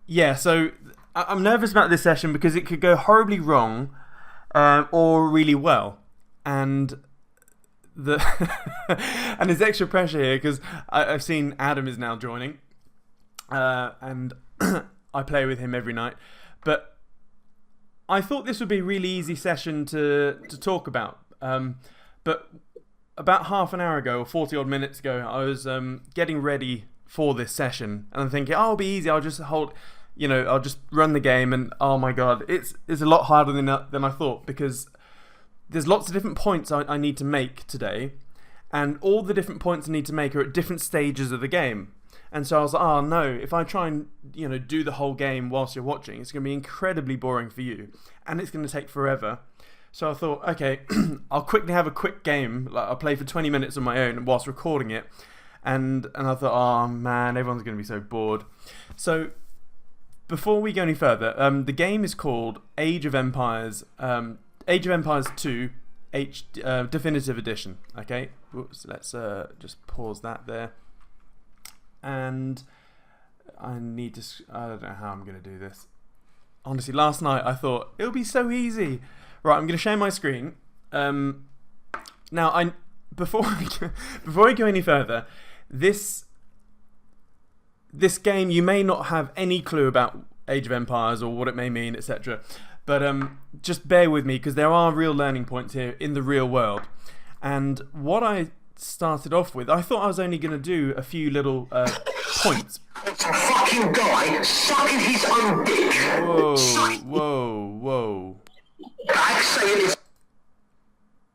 Yeah, so I'm nervous about this session because it could go horribly wrong or really well. And the and there's extra pressure here because I've seen Adam is now joining, and I play with him every night. But I thought this would be a really easy session to talk about. But about half an hour ago, or 40 odd minutes ago, I was getting ready for this session, and I'm thinking, oh, it'll be easy. I'll just I'll just run the game, and oh my god, it's a lot harder than I thought because there's lots of different points I need to make today, and all the different points I need to make are at different stages of the game. And so I was like, oh no, if I try and do the whole game whilst you're watching, it's going to be incredibly boring for you, and it's going to take forever. So I thought, okay, I'll quickly have a quick game. Like I'll play for 20 minutes on my own whilst recording it, and I thought, oh man, everyone's going to be so bored. So before we go any further, the game is called Age of Empires. Age of Empires 2 Definitive Edition. Okay, whoops, let's just pause that there. And I don't know how I'm going to do this. Honestly, last night I thought it'll be so easy. Right, I'm going to share my screen. Now, before we go any further, this game, you may not have any clue about Age of Empires or what it may mean, etc. But just bear with me because there are real learning points here in the real world. And what I started off with, I thought I was only going to do a few little points. It's a fucking guy sucking his own dick. Whoa. I say it is.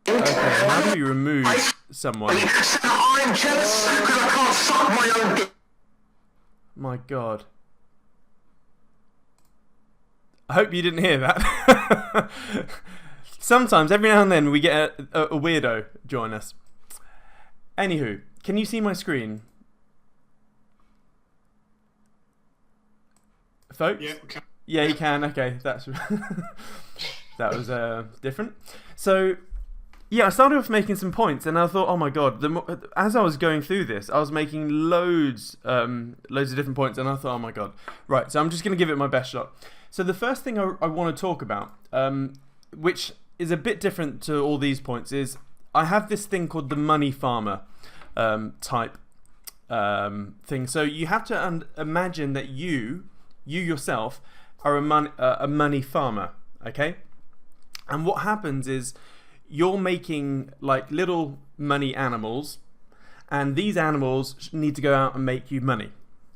Okay, how do you remove someone? So I'm jealous because I can't suck my own dick. My god. I hope you didn't hear that. Sometimes, every now and then, we get a weirdo join us. Anywho, can you see my screen? Folks? Yeah, okay. Yeah, you can. Okay, that was different. So, yeah, I started off making some points, and I thought, oh my god, as I was going through this, I was making loads of different points, and I thought, oh my god. Right, so I'm just going to give it my best shot. So the first thing I want to talk about, which is a bit different to all these points, is I have this thing called the money farmer type thing. So you have to imagine that you yourself are a money farmer, okay? And what happens is you're making like little money animals, and these animals need to go out and make you money,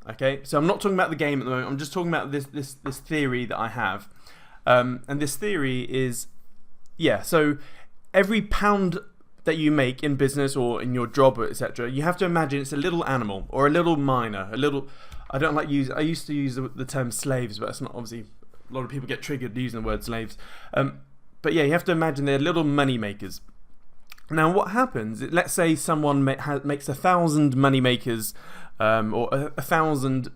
okay? So I'm not talking about the game at the moment. I'm just talking about this theory that I have, and this theory is, yeah. So every pound that you make in business or in your job, etc., you have to imagine it's a little animal or a little miner, a little. I used to use the term slaves, but it's not, obviously a lot of people get triggered using the word slaves. But yeah, you have to imagine they're little money makers. Now, what happens? Let's say someone makes 1,000 money makers, or 1,000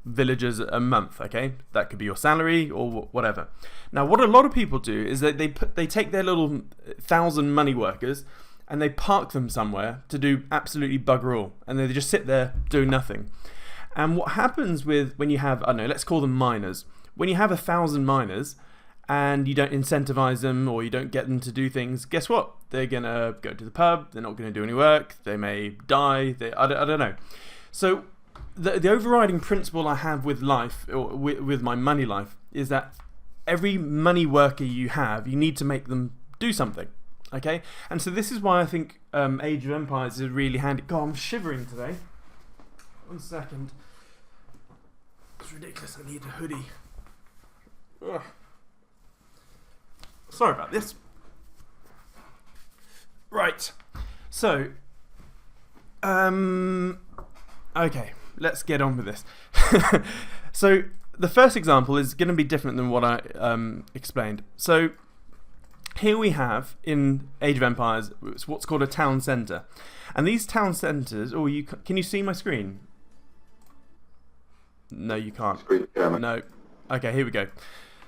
villagers a month. Okay, that could be your salary or whatever. Now, what a lot of people do is that they take their little 1,000 money workers and they park them somewhere to do absolutely bugger all, and they just sit there doing nothing. And what happens when you have, I don't know, let's call them miners. When you have 1,000 miners and you don't incentivize them or you don't get them to do things, guess what? They're going to go to the pub, they're not going to do any work, they may die, I don't know. So the overriding principle I have with life, or with my money life, is that every money worker you have, you need to make them do something. Okay? And so this is why I think Age of Empires is really handy. God, I'm shivering today. 1 second. It's ridiculous. I need a hoodie. Ugh. Sorry about this. Right. So, okay, let's get on with this. So, the first example is going to be different than what I explained. So, here we have in Age of Empires, it's what's called a town centre, and these town centres. Oh, can you see my screen? No, you can't. No. Okay, here we go.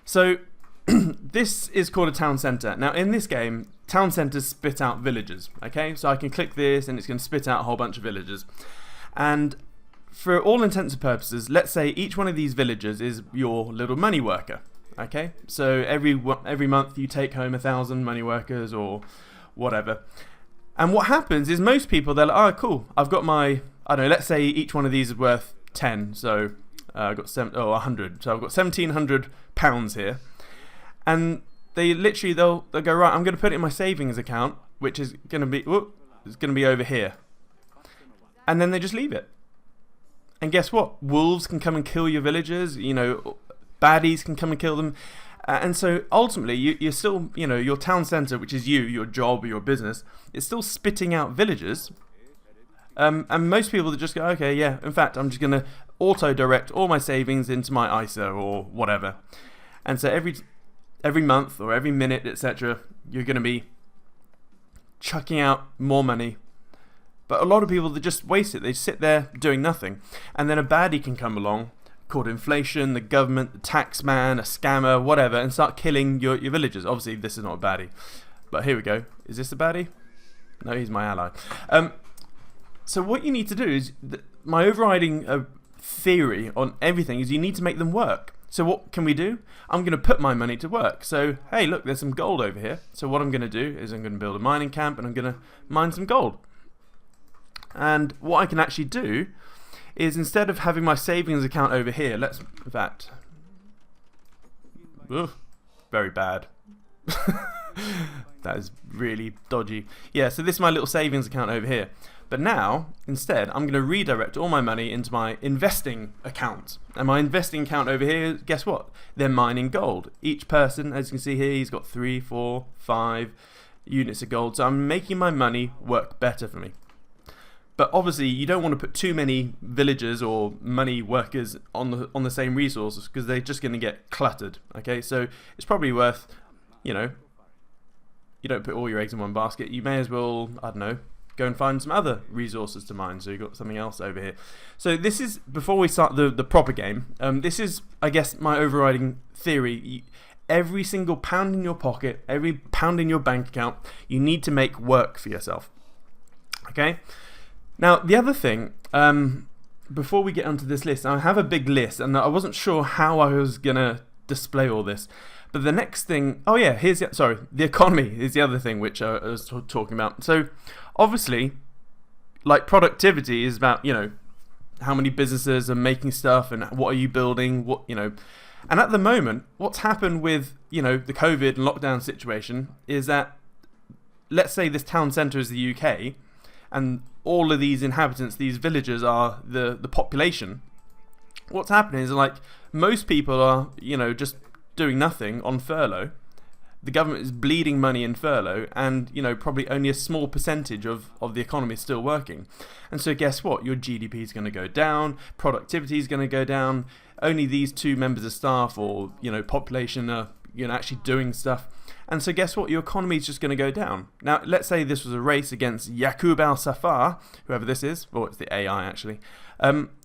So this is called a town centre. Now, in this game, town centres spit out villagers. Okay, so I can click this, and it's going to spit out a whole bunch of villagers. And for all intents and purposes, let's say each one of these villagers is your little money worker. Okay, so every month you take home 1,000 money workers or whatever. And what happens is most people, they're like, oh, cool, I've got my, I don't know, let's say each one of these is worth 10, so I've got 100, so I've got £1,700 here. And they literally, they'll go, right, I'm going to put it in my savings account, which is going to be, over here. And then they just leave it. And guess what? Wolves can come and kill your villagers, baddies can come and kill them. And so ultimately, you're still, your town centre, which is your job, your business, it's still spitting out villagers. And most people just go, okay, yeah, in fact, I'm just going to auto-direct all my savings into my ISA or whatever. And so every month or every minute, etc., you're going to be chucking out more money. But a lot of people, they just waste it. They sit there doing nothing. And then a baddie can come along, called inflation, the government, the tax man, a scammer, whatever, and start killing your villagers. Obviously, this is not a baddie. But here we go. Is this a baddie? No, he's my ally. So what you need to do is, my overriding theory on everything is you need to make them work. So what can we do? I'm going to put my money to work. So, hey, look, there's some gold over here. So what I'm going to do is I'm going to build a mining camp and I'm going to mine some gold. And what I can actually do is, instead of having my savings account over here, let's, in fact, very bad. That is really dodgy. Yeah, so this is my little savings account over here. But now, instead, I'm going to redirect all my money into my investing account. And my investing account over here, guess what? They're mining gold. Each person, as you can see here, he's got 3, 4, 5 units of gold. So I'm making my money work better for me. But obviously, you don't want to put too many villagers or money workers on the same resources, because they're just going to get cluttered. Okay, so it's probably worth, you don't put all your eggs in one basket. You may as well, I don't know, go and find some other resources to mine. So you've got something else over here. So this is, before we start the proper game, this is, I guess, my overriding theory. Every single pound in your pocket, every pound in your bank account, you need to make work for yourself. Okay? Now, the other thing, before we get onto this list, I have a big list, and I wasn't sure how I was going to display all this. But the next thing, the economy is the other thing which I was talking about. So, obviously, like, productivity is about, how many businesses are making stuff and what are you building, And at the moment, what's happened with, the COVID and lockdown situation is that, let's say this town centre is the UK, and all of these inhabitants, these villagers, are the population. What's happening is, like, most people are, just doing nothing on furlough. The government is bleeding money in furlough, and, probably only a small percentage of the economy is still working. And so guess what? Your GDP is going to go down, productivity is going to go down, only these 2 members of staff or, population are, actually doing stuff. And so guess what? Your economy is just going to go down. Now, let's say this was a race against Yaqub Al-Safar, whoever this is, or it's the AI actually.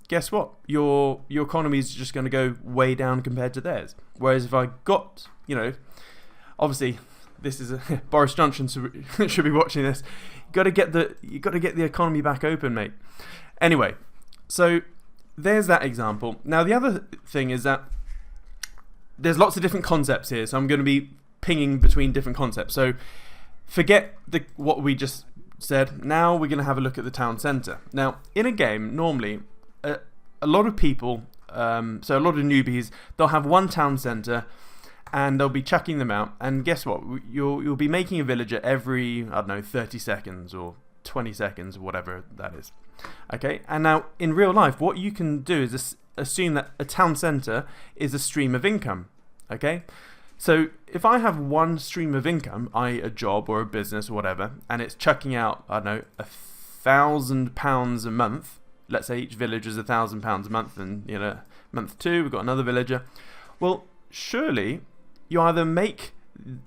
Guess what? Your economy is just going to go way down compared to theirs. Whereas if I got, obviously this is Boris Johnson should be watching this. You got to get the economy back open, mate. Anyway, so there's that example. Now the other thing is that there's lots of different concepts here, so I'm going to be pinging between different concepts. So forget what we just said. Now we're going to have a look at the town centre. Now, in a game, normally, a lot of people, so a lot of newbies, they'll have one town centre and they'll be chucking them out. And guess what? You'll be making a villager every, 30 seconds or 20 seconds or whatever that is. Okay? And now, in real life, what you can do is assume that a town centre is a stream of income. Okay? So if I have one stream of income, i.e. a job or a business or whatever, and it's chucking out, £1,000 a month, let's say each villager is £1,000 a month, and, month 2, we've got another villager. Well, surely you either make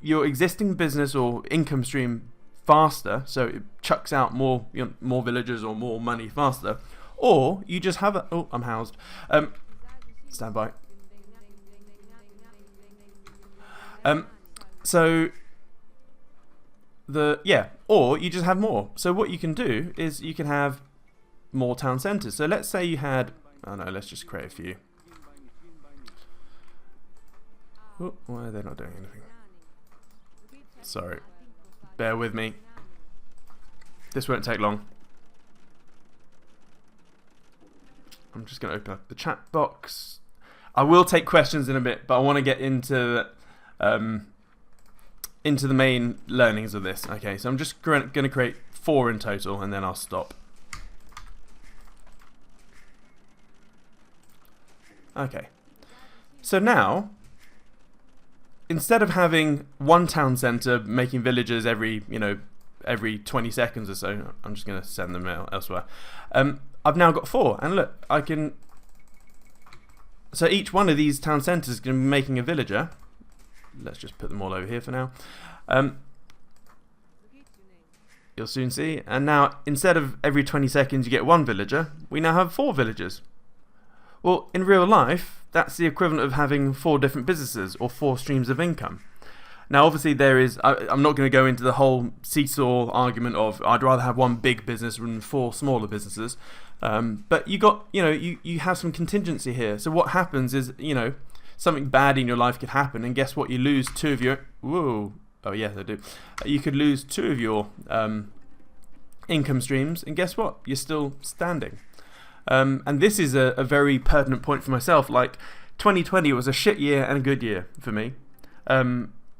your existing business or income stream faster, so it chucks out more villagers or more money faster, or you just have I'm housed. Stand by. Or you just have more. So what you can do is you can have more town centres. So let's say you had, oh no, let's just create a few. Oh, why are they not doing anything? Sorry, bear with me. This won't take long. I'm just going to open up the chat box. I will take questions in a bit, but I want to get into the main learnings of this. Okay, so I'm just going to create 4 in total, and then I'll stop. Okay, so now, instead of having one town centre making villagers every 20 seconds or so, I'm just going to send them out elsewhere. I've now got 4, and look, I can. So each one of these town centres is going to be making a villager. Let's just put them all over here for now. You'll soon see. And now, instead of every 20 seconds you get 1 villager, we now have 4 villagers. Well, in real life, that's the equivalent of having 4 different businesses or 4 streams of income. Now, obviously, there is. I'm not going to go into the whole seesaw argument of I'd rather have 1 big business than 4 smaller businesses. But you have some contingency here. So what happens is, something bad in your life could happen, and guess what? You lose 2 of your. Whoa! Oh yes, I do. You could lose 2 of your income streams, and guess what? You're still standing. And this is a very pertinent point for myself. Like 2020 was a shit year and a good year for me.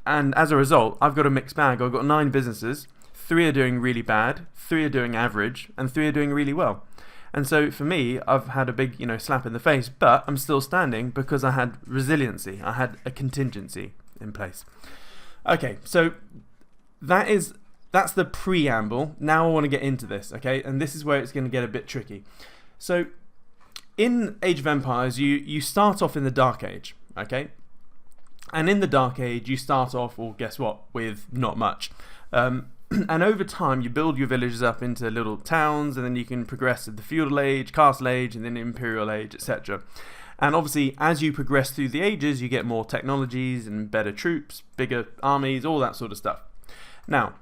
And as a result, I've got a mixed bag. I've got 9 businesses. 3 are doing really bad, 3 are doing average, and 3 are doing really well. And so for me, I've had a big, slap in the face, but I'm still standing because I had resiliency. I had a contingency in place. Okay, so that's the preamble. Now I want to get into this, okay? And this is where it's going to get a bit tricky. So in Age of Empires, you start off in the Dark Age, okay? And in the Dark Age, you start off, well, guess what, with not much. And over time, you build your villages up into little towns, and then you can progress to the Feudal Age, Castle Age, and then Imperial Age, etc. And obviously, as you progress through the ages, you get more technologies and better troops, bigger armies, all that sort of stuff. Now,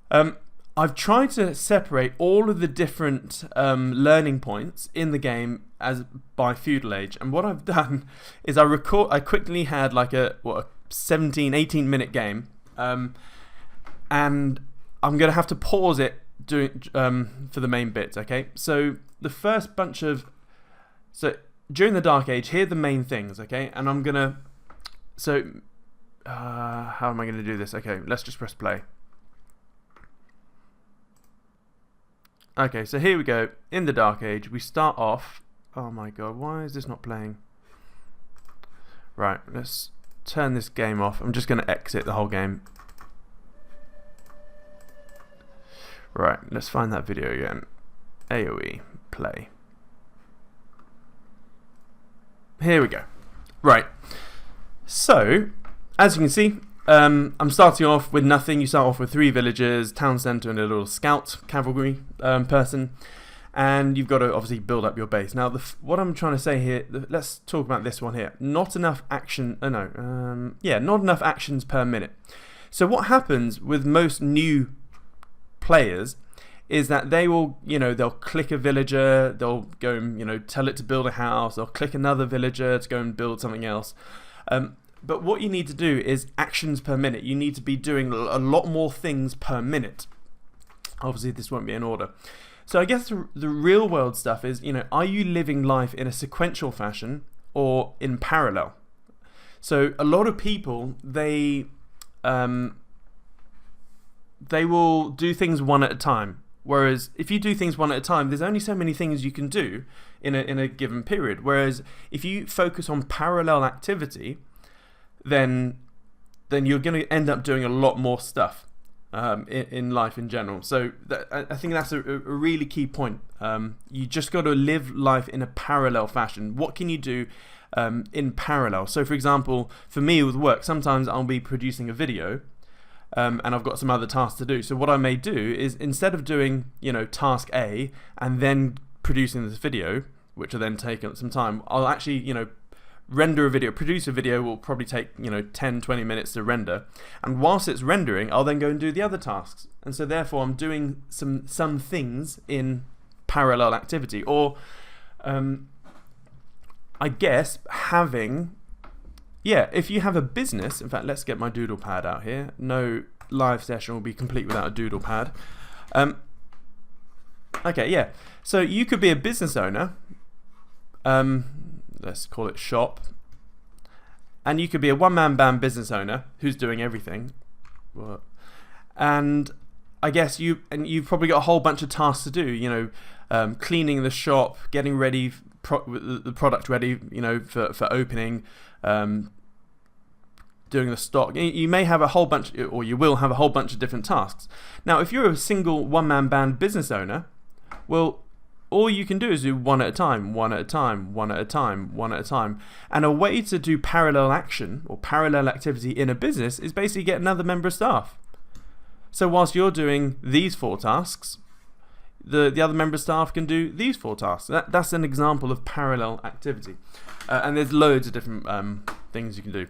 I've tried to separate all of the different learning points in the game as by Feudal Age, and what I've done is I quickly had like a 17, 18 minute game, and I'm going to have to pause it for the main bits, okay? So the first bunch of... So during the Dark Age, here are the main things, okay? And I'm going to... So, how am I going to do this? Okay, let's just press play. Okay, so here we go. In the Dark Age, we start off... Oh my god, why is this not playing? Right, let's turn this game off. I'm just going to exit the whole game. Right, let's find that video again. AoE, play. Here we go. Right, so, as you can see, I'm starting off with nothing. You start off with 3 villagers, town centre, and a little scout cavalry person. And you've got to obviously build up your base. Now, what I'm trying to say here, let's talk about this one here. Not enough action, not enough actions per minute. So what happens with most new players is that they will, they'll click a villager, they'll go and, tell it to build a house, they'll click another villager to go and build something else. But what you need to do is actions per minute. You need to be doing a lot more things per minute. Obviously, this won't be in order. So I guess the real world stuff is, are you living life in a sequential fashion or in parallel? So a lot of people, they will do things one at a time. Whereas if you do things one at a time, there's only so many things you can do in a given period. Whereas if you focus on parallel activity, then you're going to end up doing a lot more stuff in life in general. So I think that's a really key point. You just got to live life in a parallel fashion. What can you do in parallel? So for example, for me with work, sometimes I'll be producing a video, and I've got some other tasks to do. So what I may do is, instead of doing task A and then producing this video, which will then take some time, I'll actually render a video. Produce a video will probably take 10-20 minutes to render, and whilst it's rendering, I'll then go and do the other tasks. And so therefore I'm doing some things in parallel activity. Or I guess having, if you have a business, in fact, let's get my doodle pad out here. No live session will be complete without a doodle pad. So you could be a business owner, let's call it shop, and you could be a one-man band business owner who's doing everything. And I guess you've probably got a whole bunch of tasks to do, cleaning the shop, getting ready, the product ready, for opening, doing the stock. You may have a whole bunch, or you will have a whole bunch of different tasks. Now, if you're a single one-man band business owner, well, all you can do is do one at a time, one at a time, one at a time, one at a time. And a way to do parallel action or parallel activity in a business is basically get another member of staff. So whilst you're doing these 4 tasks, the other member of staff can do these 4 tasks. That's an example of parallel activity. And there's loads of different things you can do.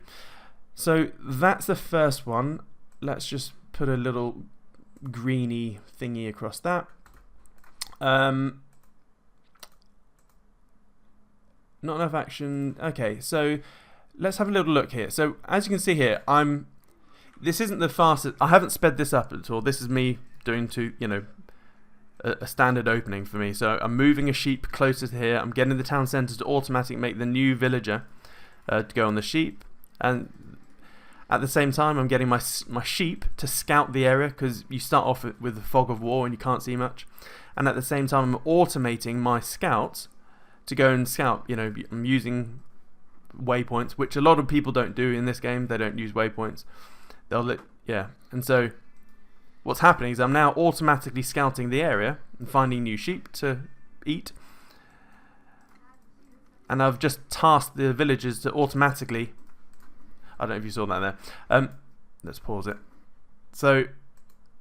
So that's the first one. Let's just put a little greeny thingy across that. Not enough action. Okay, so let's have a little look here. So as you can see here, this isn't the fastest. I haven't sped this up at all. This is me doing a standard opening for me. So I'm moving a sheep closer to here. I'm getting the town centre to automatically make the new villager to go on the sheep, and at the same time I'm getting my sheep to scout the area, because you start off with the fog of war and you can't see much. And at the same time I'm automating my scouts to go and scout. I'm using waypoints, which a lot of people don't do in this game. They don't use waypoints. And so what's happening is I'm now automatically scouting the area and finding new sheep to eat. And I've just tasked the villagers to automatically, I don't know if you saw that there. Let's pause it. So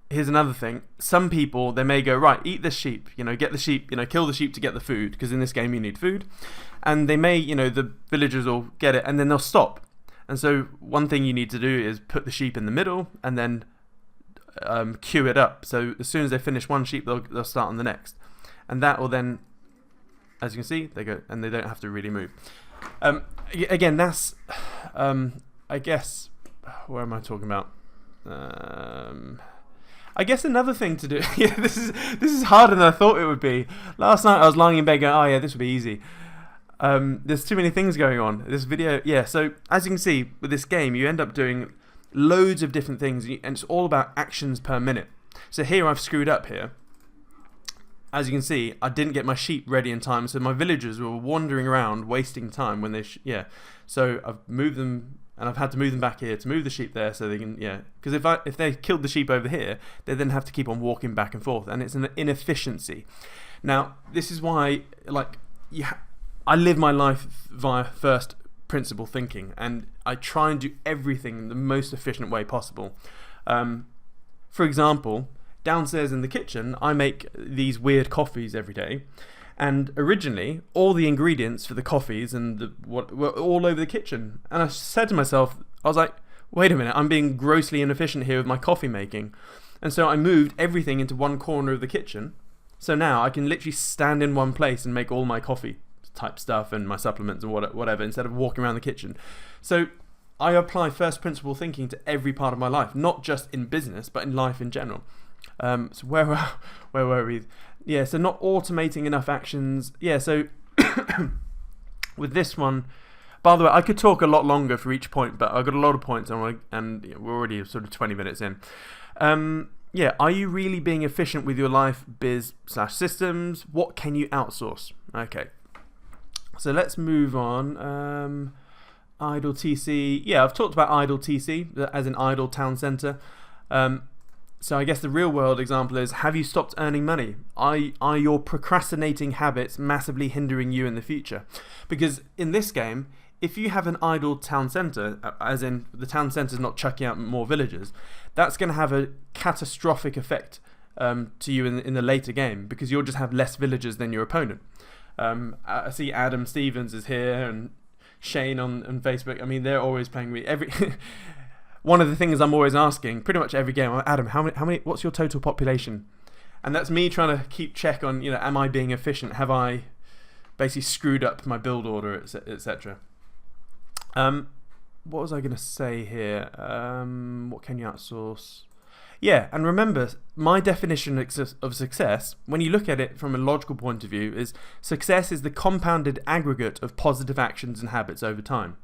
here's another thing. Some people, they may go, right, eat this sheep, get the sheep, kill the sheep to get the food, because in this game you need food. And they may, the villagers will get it and then they'll stop. And so one thing you need to do is put the sheep in the middle and then queue it up. So as soon as they finish one sheep, they'll start on the next. And that will then, as you can see, they go, and they don't have to really move. Again, that's, I guess, where am I talking about? I guess another thing to do. This is harder than I thought it would be. Last night I was lying in bed going, oh yeah, this would be easy. There's too many things going on. This video, so as you can see with this game, you end up doing loads of different things, and it's all about actions per minute. So here I've screwed up here. As you can see, I didn't get my sheep ready in time, so my villagers were wandering around, wasting time when they So I've moved them, and I've had to move them back here to move the sheep there, so they can Because if they killed the sheep over here, they then have to keep on walking back and forth, and it's an inefficiency. Now this is why, I live my life via first principle thinking, and I try and do everything in the most efficient way possible. For example, downstairs in the kitchen, I make these weird coffees every day, and originally all the ingredients for the coffees and what were all over the kitchen. And I said to myself, I was like, wait a minute, I'm being grossly inefficient here with my coffee making. And so I moved everything into one corner of the kitchen. So now I can literally stand in one place and make all my coffee type stuff and my supplements and whatever, instead of walking around the kitchen. So I apply first principle thinking to every part of my life, not just in business, but in life in general. So where were we? So not automating enough actions. So with this one, by the way, I could talk a lot longer for each point, but I've got a lot of points, and we're already sort of 20 minutes in. Are you really being efficient with your life, biz/systems? What can you outsource? Okay. So let's move on. Idle TC. I've talked about Idle TC as an idle town centre. So I guess the real world example is, have you stopped earning money? Are your procrastinating habits massively hindering you in the future? Because in this game, if you have an idle town centre, as in the town centre is not chucking out more villagers, that's going to have a catastrophic effect to you in the later game, because you'll just have less villagers than your opponent. I see Adam Stevens is here, and Shane on Facebook. I mean, they're always playing me every. One of the things I'm always asking, pretty much every game, Adam, how many? What's your total population? And that's me trying to keep check on, am I being efficient? Have I basically screwed up my build order, etc. What was I going to say here? What can you outsource? Yeah, and remember, my definition of success, when you look at it from a logical point of view, is success is the compounded aggregate of positive actions and habits over time.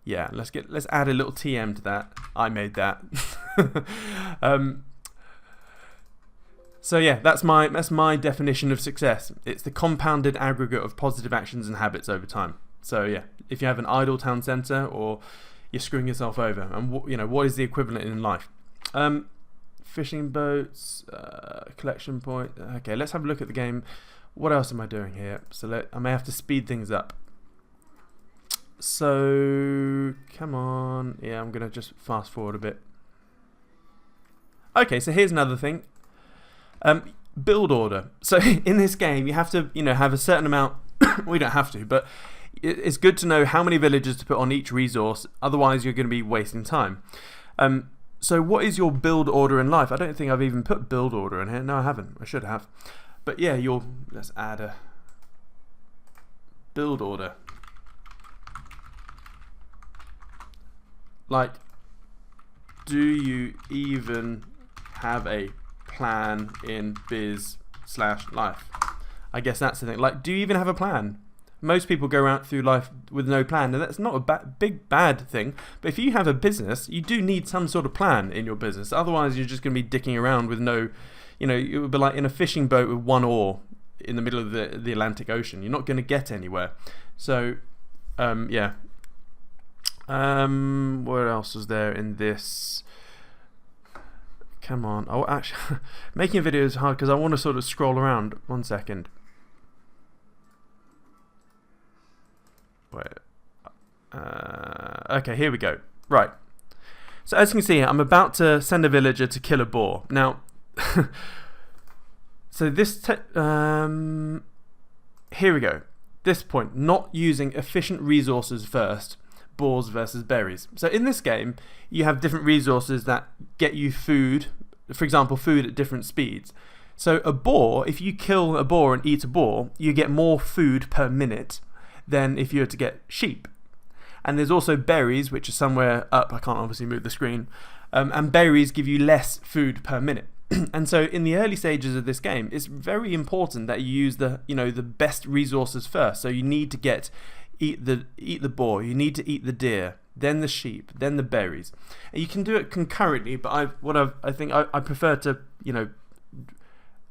Yeah, let's add a little TM to that. I made that. So yeah, that's my definition of success. It's the compounded aggregate of positive actions and habits over time. So yeah, if you have an idle town centre, or you're screwing yourself over, and what is the equivalent in life? Fishing boats, collection point. Okay, let's have a look at the game. What else am I doing here? So I may have to speed things up. So come on, yeah, I'm gonna just fast forward a bit. Okay, so here's another thing. Build order. So in this game, you have to, have a certain amount. We don't have to, but it's good to know how many villagers to put on each resource. Otherwise, you're going to be wasting time. So what is your build order in life? I don't think I've even put build order in here. No, I haven't. I should have. But yeah, let's add a build order. Like, do you even have a plan in biz/life? I guess that's the thing. Like, do you even have a plan? Most people go out through life with no plan, and that's not a big bad thing. But if you have a business, you do need some sort of plan in your business. Otherwise, you're just going to be dicking around with no, it would be like in a fishing boat with one oar in the middle of the Atlantic Ocean. You're not going to get anywhere. So, yeah. What else was there in this? Come on. Oh, actually, making a video is hard because I want to sort of scroll around. 1 second. Wait. Okay, here we go. Right. So as you can see, I'm about to send a villager to kill a boar. Now, so this here we go. This point, not using efficient resources first. Boars versus berries. So in this game, you have different resources that get you food. For example, food at different speeds. So a boar, if you kill a boar and eat a boar, you get more food per minute than if you were to get sheep. And there's also berries, which are somewhere up. I can't obviously move the screen. And berries give you less food per minute. And so in the early stages of this game, it's very important that you use the best resources first. So you need to eat the boar, you need to eat the deer, then the sheep, then the berries. And you can do it concurrently, but I prefer to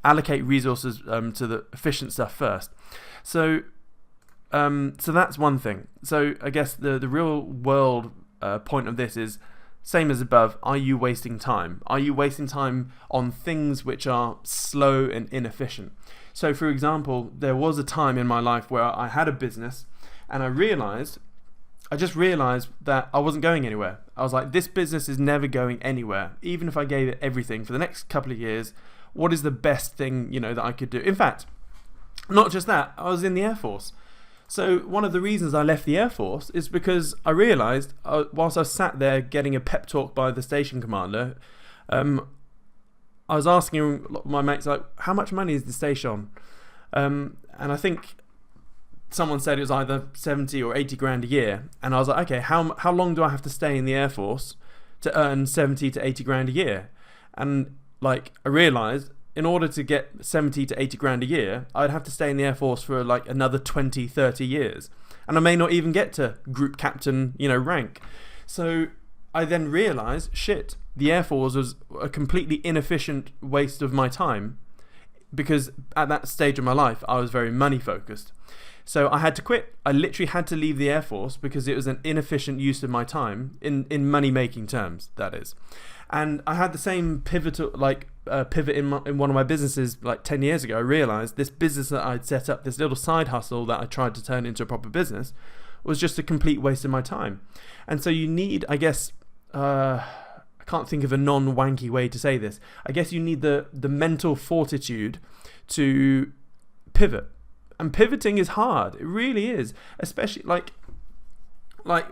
allocate resources to the efficient stuff first. So that's one thing. So I guess the real world point of this is same as above. Are you wasting time? Are you wasting time on things which are slow and inefficient? So for example, there was a time in my life where I had a business, and I just realized that I wasn't going anywhere. I was like, this business is never going anywhere. Even if I gave it everything for the next couple of years, what is the best thing, that I could do? In fact, not just that, I was in the Air Force. So one of the reasons I left the Air Force is because I realized, whilst I was sat there getting a pep talk by the station commander, I was asking my mates, like, how much money is the station on? And I think someone said it was either 70 or 80 grand a year. And I was like, okay, how long do I have to stay in the Air Force to earn 70 to 80 grand a year? And I realized in order to get 70 to 80 grand a year, I'd have to stay in the Air Force for another 20, 30 years. And I may not even get to group captain, rank. So I then realized, shit, the Air Force was a completely inefficient waste of my time, because at that stage of my life, I was very money focused. So I had to quit. I literally had to leave the Air Force because it was an inefficient use of my time, in money-making terms, that is. And I had the same pivot in one of my businesses 10 years ago. I realised this business that I'd set up, this little side hustle that I tried to turn into a proper business, was just a complete waste of my time. And so you need, I guess, I can't think of a non-wanky way to say this. I guess you need the mental fortitude to pivot. And pivoting is hard. It really is. Especially like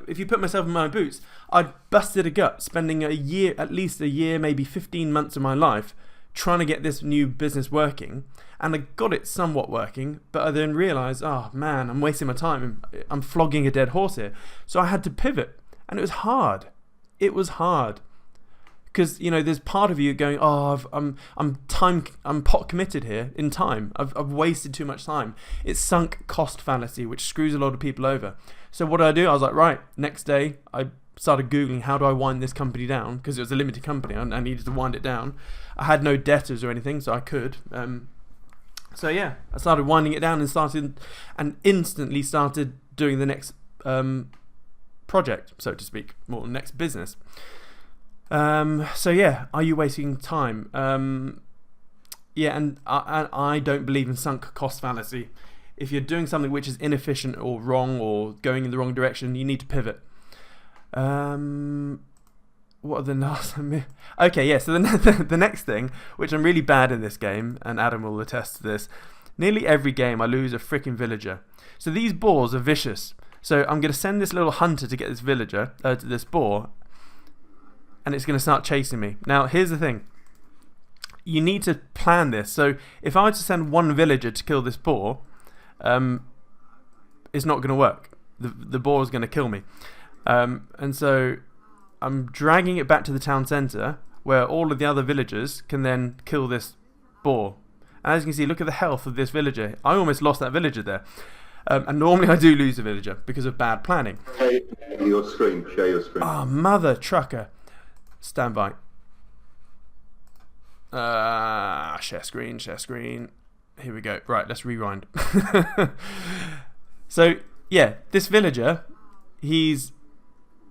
if you put myself in my boots, I'd busted a gut spending at least a year, maybe 15 months of my life trying to get this new business working, and I got it somewhat working, but I then realised, oh man, I'm wasting my time. I'm flogging a dead horse here. So I had to pivot, and it was hard. It was hard. Because, there's part of you going, oh, I'm pot committed here in time. I've wasted too much time. It's sunk cost fallacy, which screws a lot of people over. So what did I do? I was like, right, next day, I started Googling, how do I wind this company down? Because it was a limited company, I needed to wind it down. I had no debtors or anything, so I could. So yeah, I started winding it down and instantly started doing the next project, so to speak, or next business. So yeah, are you wasting time? Yeah, and I don't believe in sunk cost fallacy. If you're doing something which is inefficient or wrong or going in the wrong direction, you need to pivot. What are the last? Okay, yeah. So the next thing, which I'm really bad in this game, and Adam will attest to this. Nearly every game, I lose a freaking villager. So these boars are vicious. So I'm going to send this little hunter to get this villager, to this boar, and it's going to start chasing me. Now, here's the thing. You need to plan this. So if I were to send one villager to kill this boar, it's not going to work. The boar is going to kill me. And so I'm dragging it back to the town centre, where all of the other villagers can then kill this boar. And as you can see, look at the health of this villager. I almost lost that villager there. And normally I do lose a villager because of bad planning. Share your screen. Oh, mother trucker. Stand by. Share screen. Here we go. Right, let's rewind. So, yeah, this villager, he's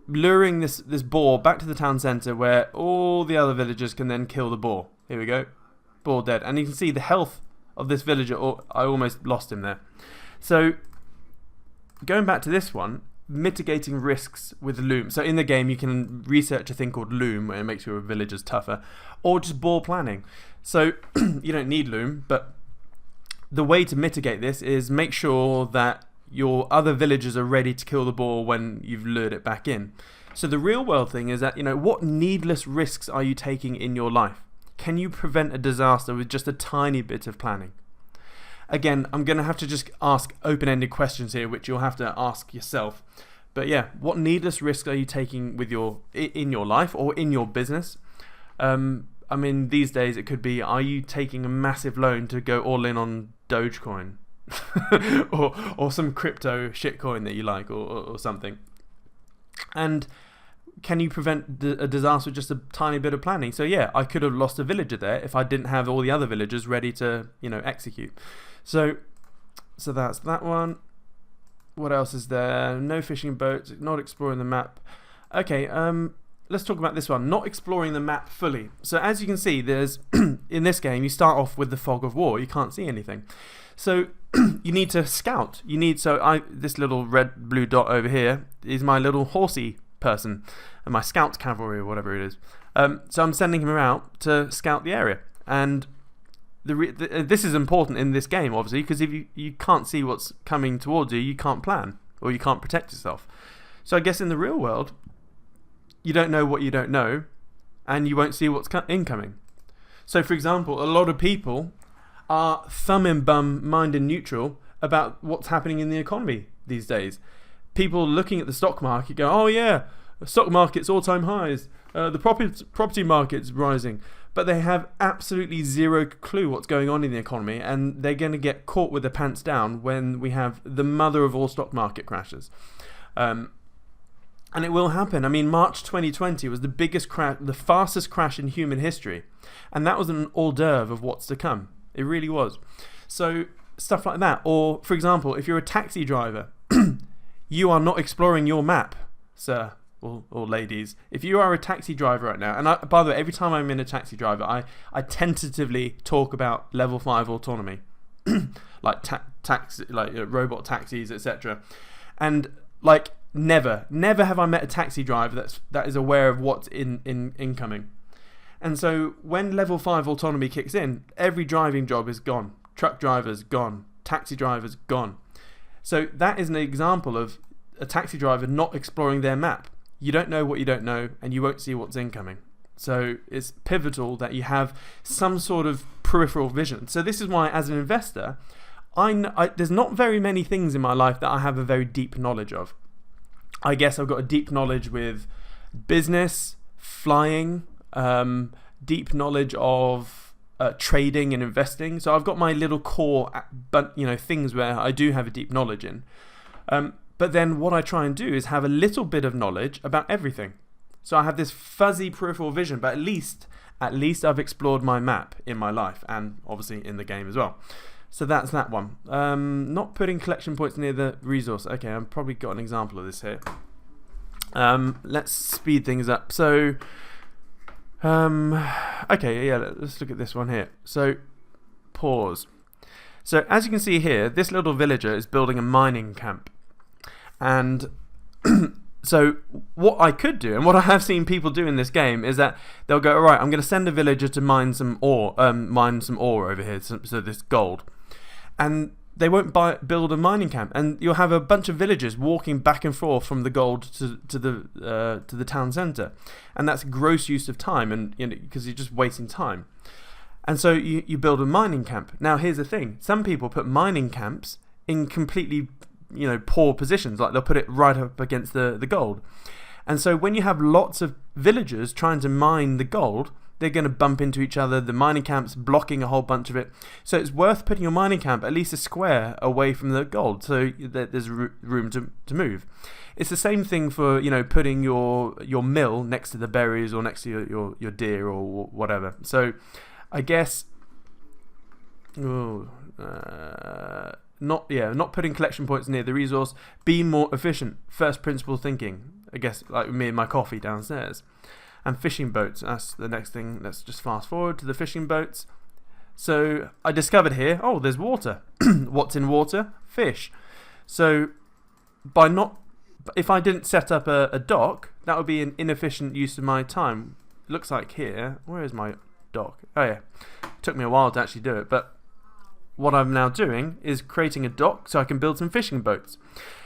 luring this boar back to the town centre where all the other villagers can then kill the boar. Here we go. Boar dead. And you can see the health of this villager. Oh, I almost lost him there. So, going back to this one, mitigating risks with Loom. So in the game you can research a thing called Loom, where it makes your villagers tougher, or just boar planning. So you don't need Loom, but the way to mitigate this is make sure that your other villagers are ready to kill the boar when you've lured it back in. So the real world thing is that, what needless risks are you taking in your life? Can you prevent a disaster with just a tiny bit of planning? Again, I'm going to have to just ask open-ended questions here, which you'll have to ask yourself. But yeah, what needless risks are you taking with in your life or in your business? I mean, these days it could be, are you taking a massive loan to go all in on Dogecoin? or some crypto shitcoin that you like, or something? And can you prevent a disaster with just a tiny bit of planning? So yeah, I could have lost a villager there if I didn't have all the other villagers ready to, execute. So that's that one. What else is there? No fishing boats, not exploring the map. Okay, let's talk about this one. Not exploring the map fully. So as you can see, there's in this game, you start off with the fog of war. You can't see anything. So you need to scout. This little red-blue dot over here is my little horsey person, and my scout cavalry or whatever it is. So I'm sending him out to scout the area. And this is important in this game, obviously, because if you can't see what's coming towards you, you can't plan, or you can't protect yourself. So I guess in the real world, you don't know what you don't know, and you won't see what's incoming. So for example, a lot of people are thumb in bum, mind in neutral about what's happening in the economy these days. People looking at the stock market go, oh yeah, the stock market's all-time highs, the property market's rising. But they have absolutely zero clue what's going on in the economy, and they're going to get caught with their pants down when we have the mother of all stock market crashes. And it will happen. I mean, March 2020 was the biggest crash, the fastest crash in human history. And that was an hors d'oeuvre of what's to come. It really was. So, stuff like that. Or, for example, if you're a taxi driver, you are not exploring your map, sir. Or ladies, if you are a taxi driver right now, and by the way, every time I'm in a taxi driver, I tentatively talk about level 5 autonomy, like robot taxis, etc. And like never have I met a taxi driver that is aware of what's incoming. And so when level 5 autonomy kicks in, every driving job is gone. Truck drivers gone, taxi drivers gone. So that is an example of a taxi driver not exploring their map. You don't know what you don't know, and you won't see what's incoming. So it's pivotal that you have some sort of peripheral vision. So this is why, as an investor, there's not very many things in my life that I have a very deep knowledge of. I guess I've got a deep knowledge with business, flying, deep knowledge of trading and investing. So I've got my little core, but things where I do have a deep knowledge in. But then what I try and do is have a little bit of knowledge about everything. So I have this fuzzy peripheral vision, but at least I've explored my map in my life, and obviously in the game as well. So that's that one. Not putting collection points near the resource. Okay, I've probably got an example of this here. Let's speed things up. So, okay, yeah, let's look at this one here. So, pause. So as you can see here, this little villager is building a mining camp. And so what I could do, and what I have seen people do in this game, is that they'll go, all right, I'm going to send a villager to mine some ore over here, so this gold. And they won't build a mining camp, and you'll have a bunch of villagers walking back and forth from the gold to the town centre, and that's gross use of time, and because you're just wasting time. And so you build a mining camp. Now here's the thing: some people put mining camps in completely poor positions, like they'll put it right up against the gold. And so when you have lots of villagers trying to mine the gold, they're going to bump into each other. The mining camp's blocking a whole bunch of it. So it's worth putting your mining camp at least a square away from the gold so that there's room to move. It's the same thing for putting your mill next to the berries or next to your deer or whatever. So I guess not putting collection points near the resource. Be more efficient. First principle thinking. I guess like me and my coffee downstairs. And fishing boats. That's the next thing. Let's just fast forward to the fishing boats. So I discovered here, there's water. What's in water? Fish. So if I didn't set up a dock, that would be an inefficient use of my time. Looks like here. Where is my dock? Oh yeah. Took me a while to actually do it, but what I'm now doing is creating a dock so I can build some fishing boats.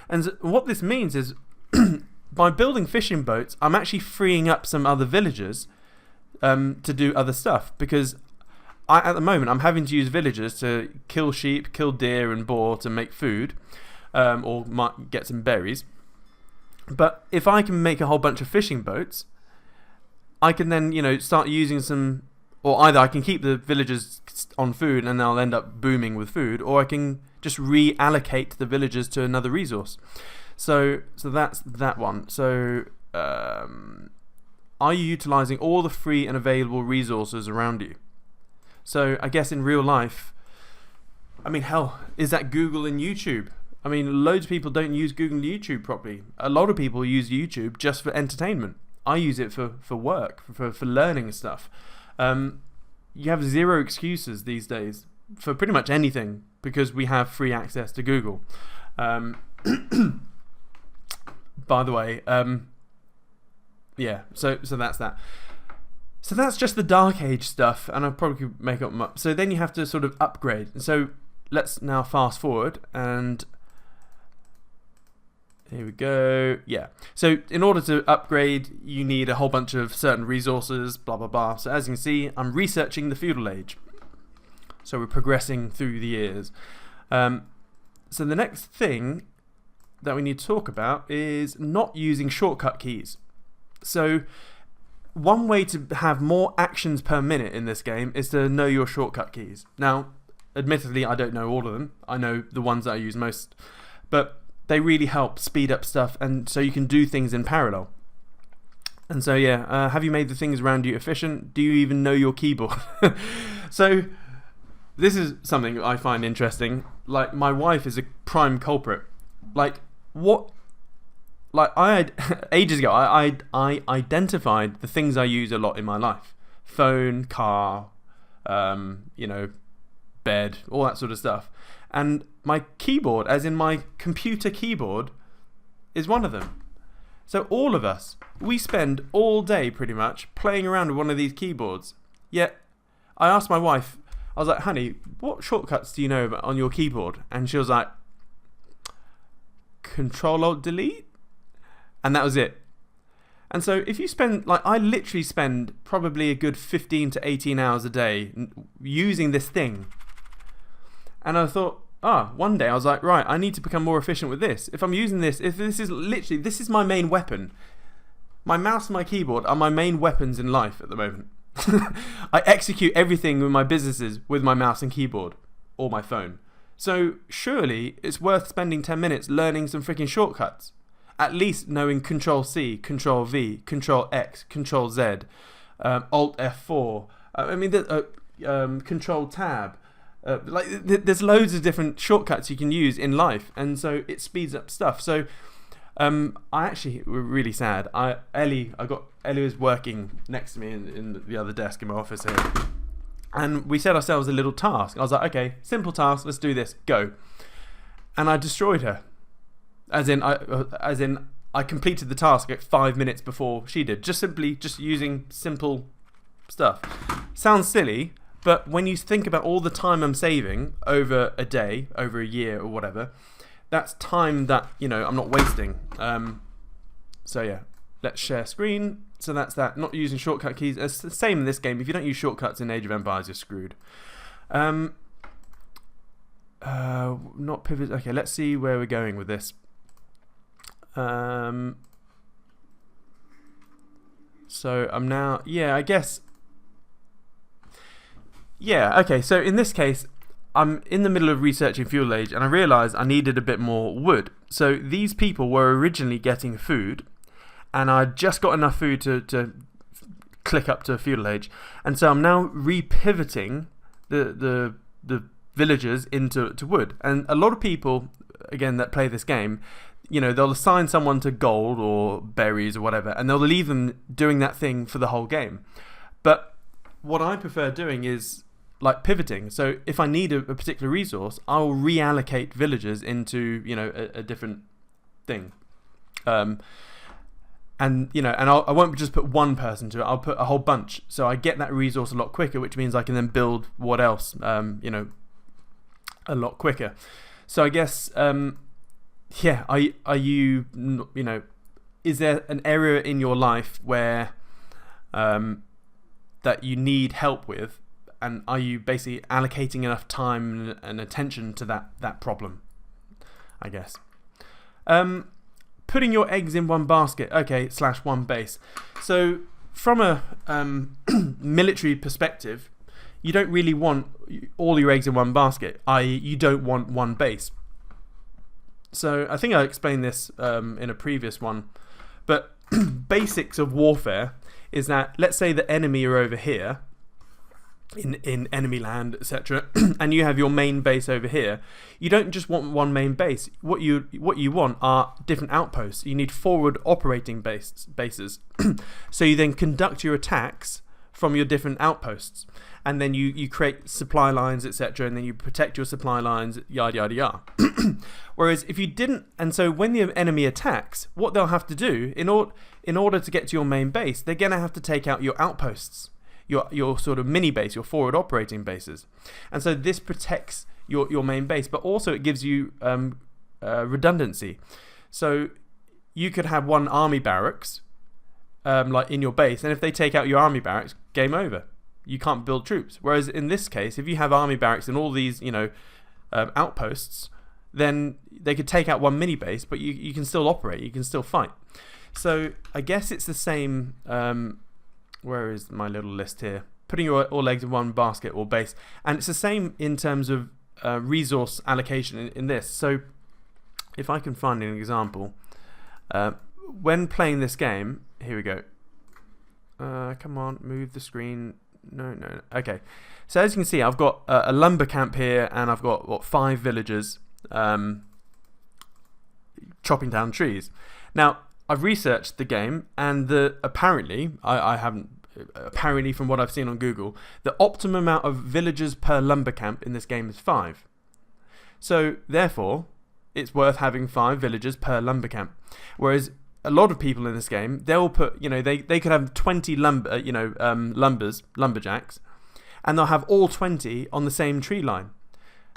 And what this means is by building fishing boats, I'm actually freeing up some other villagers to do other stuff, because at the moment I'm having to use villagers to kill sheep, kill deer and boar to make food, or might get some berries. But if I can make a whole bunch of fishing boats, I can then start using some. Or either I can keep the villagers on food and they'll end up booming with food, or I can just reallocate the villagers to another resource. So that's that one. So are you utilising all the free and available resources around you? So I guess in real life, hell, is that Google and YouTube? Loads of people don't use Google and YouTube properly. A lot of people use YouTube just for entertainment. I use it for work, for learning stuff. You have zero excuses these days for pretty much anything because we have free access to Google. By the way, so that's that. So that's just the Dark Age stuff, and I probably could make up. So then you have to sort of upgrade. So let's now fast forward, and here we go. Yeah. So in order to upgrade, you need a whole bunch of certain resources, blah, blah, blah. So as you can see, I'm researching the feudal age. So we're progressing through the years. So the next thing that we need to talk about is not using shortcut keys. So one way to have more actions per minute in this game is to know your shortcut keys. Now, admittedly, I don't know all of them. I know the ones that I use most. But they really help speed up stuff, and so you can do things in parallel. And so have you made the things around you efficient? Do you even know your keyboard? So this is something I find interesting. Like, my wife is a prime culprit. Ages ago I identified the things I use a lot in my life: phone, car, bed, all that sort of stuff. And my keyboard, as in my computer keyboard, is one of them. So all of us, we spend all day pretty much playing around with one of these keyboards. Yet I asked my wife, I was like, honey, what shortcuts do you know on your keyboard? And she was like, Control-Alt-Delete? And that was it. And so if you spend, like, I literally spend probably a good 15 to 18 hours a day using this thing. And I thought, one day I was like, right, I need to become more efficient with this. If I'm using this, if this is my main weapon. My mouse and my keyboard are my main weapons in life at the moment. I execute everything with my businesses with my mouse and keyboard or my phone. So surely it's worth spending 10 minutes learning some freaking shortcuts. At least knowing Control-C, Control-V, Control-X, Control-Z, Alt-F4, Control-Tab. There's loads of different shortcuts you can use in life, and so it speeds up stuff. So I actually were really sad. Ellie was working next to me in the other desk in my office here, and we set ourselves a little task. I was like, okay, simple task, let's do this, go. And I destroyed her. As in, I completed the task at 5 minutes before she did. Just using simple stuff. Sounds silly, but when you think about all the time I'm saving over a day, over a year or whatever, that's time that, I'm not wasting. So yeah, let's share screen. So that's that. Not using shortcut keys. It's the same in this game. If you don't use shortcuts in Age of Empires, you're screwed. Not pivot. Okay, let's see where we're going with this. So I'm now, I guess, okay, so in this case, I'm in the middle of researching Feudal Age, and I realised I needed a bit more wood. So these people were originally getting food, and I just got enough food to click up to Feudal Age, and so I'm now repivoting the villagers into wood. And a lot of people, again, that play this game, they'll assign someone to gold or berries or whatever, and they'll leave them doing that thing for the whole game. But what I prefer doing is like pivoting. So if I need a particular resource, I'll reallocate villagers into a different thing. And I won't just put one person to it. I'll put a whole bunch, so I get that resource a lot quicker, which means I can then build what else, a lot quicker. So I guess. Are you, is there an area in your life where that you need help with, and are you basically allocating enough time and attention to that problem, I guess. Putting your eggs in one basket, okay, / one base. So from a military perspective, you don't really want all your eggs in one basket, i.e. you don't want one base. So I think I explained this in a previous one, but basics of warfare is that, let's say the enemy are over here in enemy land, etc., and you have your main base over here. You don't just want one main base. What you want are different outposts. You need forward operating bases. So you then conduct your attacks from your different outposts, and then you create supply lines, etc., and then you protect your supply lines, yada yada yada. Whereas if you didn't, and so when the enemy attacks, what they'll have to do in order to get to your main base, they're gonna have to take out your outposts, your sort of mini base, your forward operating bases, and so this protects your main base, but also it gives you redundancy. So you could have one army barracks like in your base, and if they take out your army barracks, game over. You can't build troops. Whereas in this case, if you have army barracks and all these outposts, then they could take out one mini base, but you can still operate, you can still fight. So I guess it's the same. Where is my little list here? Putting all eggs in one basket or base, and it's the same in terms of resource allocation in this. So if I can find an example, when playing this game, here we go. Come on, move the screen. No. Okay. So as you can see, I've got a lumber camp here, and I've got 5 villagers chopping down trees. Now, I've researched the game, and apparently, I haven't. Apparently, from what I've seen on Google, the optimum amount of villagers per lumber camp in this game is 5. So therefore, it's worth having 5 villagers per lumber camp. Whereas a lot of people in this game, they'll put, they could have 20 lumberjacks, and they'll have all 20 on the same tree line.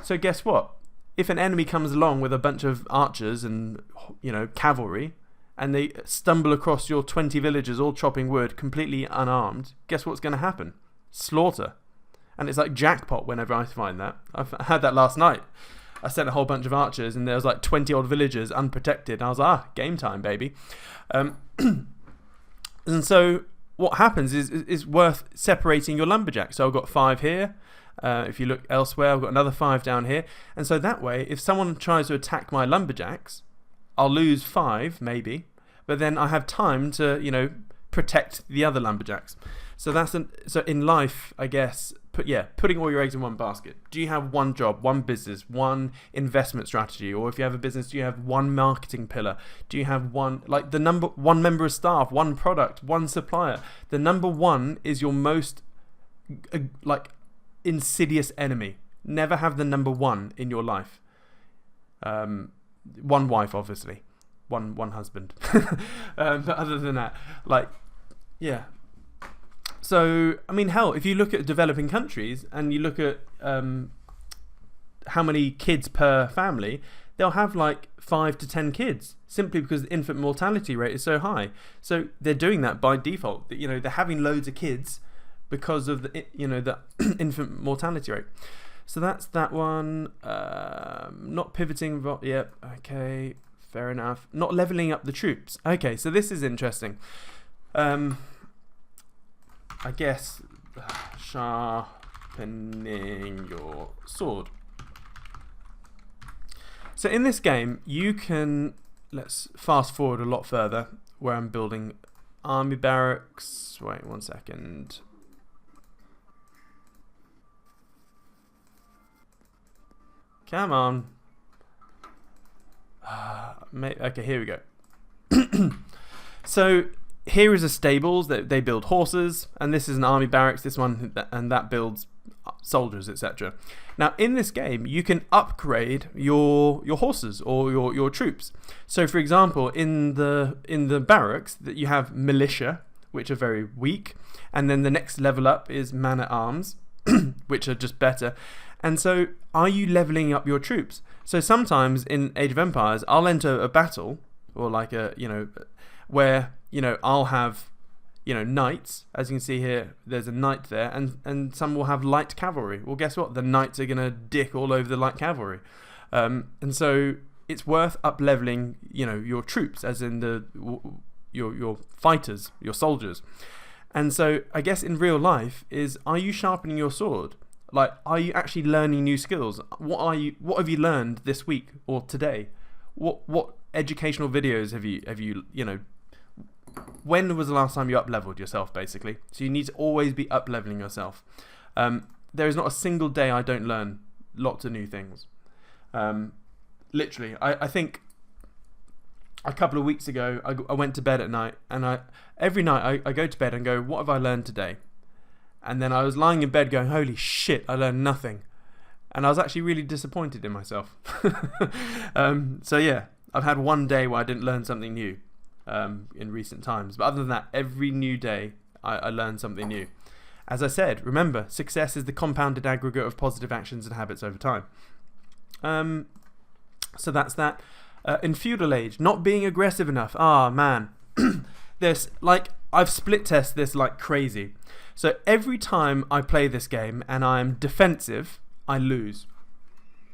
So guess what? If an enemy comes along with a bunch of archers and, cavalry, and they stumble across your 20 villagers all chopping wood completely unarmed, guess what's going to happen? Slaughter. And it's like jackpot whenever I find that. I've had that last night. I sent a whole bunch of archers and there was like 20 odd villagers unprotected. I was like, game time, baby. And so what happens is worth separating your lumberjacks. So I've got 5 here. If you look elsewhere, I've got another 5 down here. And so that way, if someone tries to attack my lumberjacks, I'll lose 5 maybe, but then I have time to, protect the other lumberjacks. So so in life, I guess, putting all your eggs in one basket. Do you have one job, one business, one investment strategy? Or if you have a business, do you have one marketing pillar? Do you have one member of staff, one product, one supplier? The number one is your most insidious enemy. Never have the number one in your life. One wife, obviously. One husband. But other than that, yeah. So, I mean, hell, if you look at developing countries and you look at how many kids per family, they'll have 5 to 10 kids simply because the infant mortality rate is so high. So they're doing that by default. They're having loads of kids because of the infant mortality rate. So that's that one. Not pivoting. Yep. Okay. Fair enough. Not leveling up the troops. Okay. So this is interesting. I guess sharpening your sword. So in this game, you can, let's fast forward a lot further where I'm building army barracks. Wait 1 second. Come on. Okay, here we go. So here is a stables that they build horses, and this is an army barracks, this one, and that builds soldiers, etc. Now in this game you can upgrade your horses or your troops. So for example, in the barracks that you have militia, which are very weak, and then the next level up is man at arms, which are just better. And so are you leveling up your troops? So sometimes in Age of Empires I'll enter a battle or where I'll have knights. As you can see here, there's a knight there, and some will have light cavalry. Well, guess what? The knights are gonna dick all over the light cavalry, and so it's worth up leveling your troops, as in your fighters, your soldiers. And so I guess in real life are you sharpening your sword? Are you actually learning new skills? What have you learned this week or today? What educational videos have you when was the last time you up-leveled yourself, basically? So you need to always be up-leveling yourself. There is not a single day I don't learn lots of new things. Literally, I think a couple of weeks ago, I went to bed at night, and every night I go to bed and go, what have I learned today? And then I was lying in bed going, holy shit, I learned nothing. And I was actually really disappointed in myself. So yeah, I've had one day where I didn't learn something new. In recent times, but other than that, every new day I learn something new. As I said, remember, success is the compounded aggregate of positive actions and habits over time. So that's that. In feudal age, not being aggressive enough. Man, there's I've split test this like crazy. So every time I play this game and I'm defensive, I lose.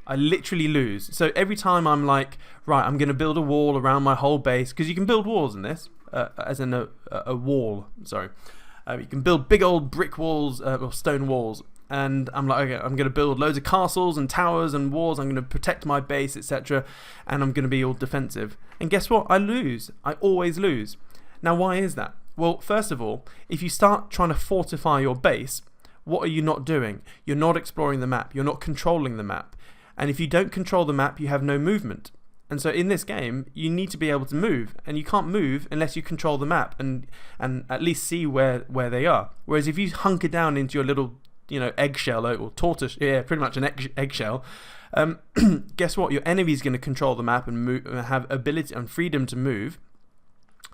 I literally lose. So every time I'm like, right, I'm going to build a wall around my whole base, because you can build walls in this, as in a wall, sorry. You can build big old brick walls, or stone walls, and I'm like, okay, I'm going to build loads of castles and towers and walls, I'm going to protect my base, etc., and I'm going to be all defensive. And guess what? I lose. I always lose. Now, why is that? Well, first of all, if you start trying to fortify your base, what are you not doing? You're not exploring the map. You're not controlling the map. And if you don't control the map, you have no movement. And so in this game, you need to be able to move, and you can't move unless you control the map and at least see where they are. Whereas if you hunker down into your little eggshell or tortoise, pretty much an eggshell, guess what? Your enemy's going to control the map and move, have ability and freedom to move.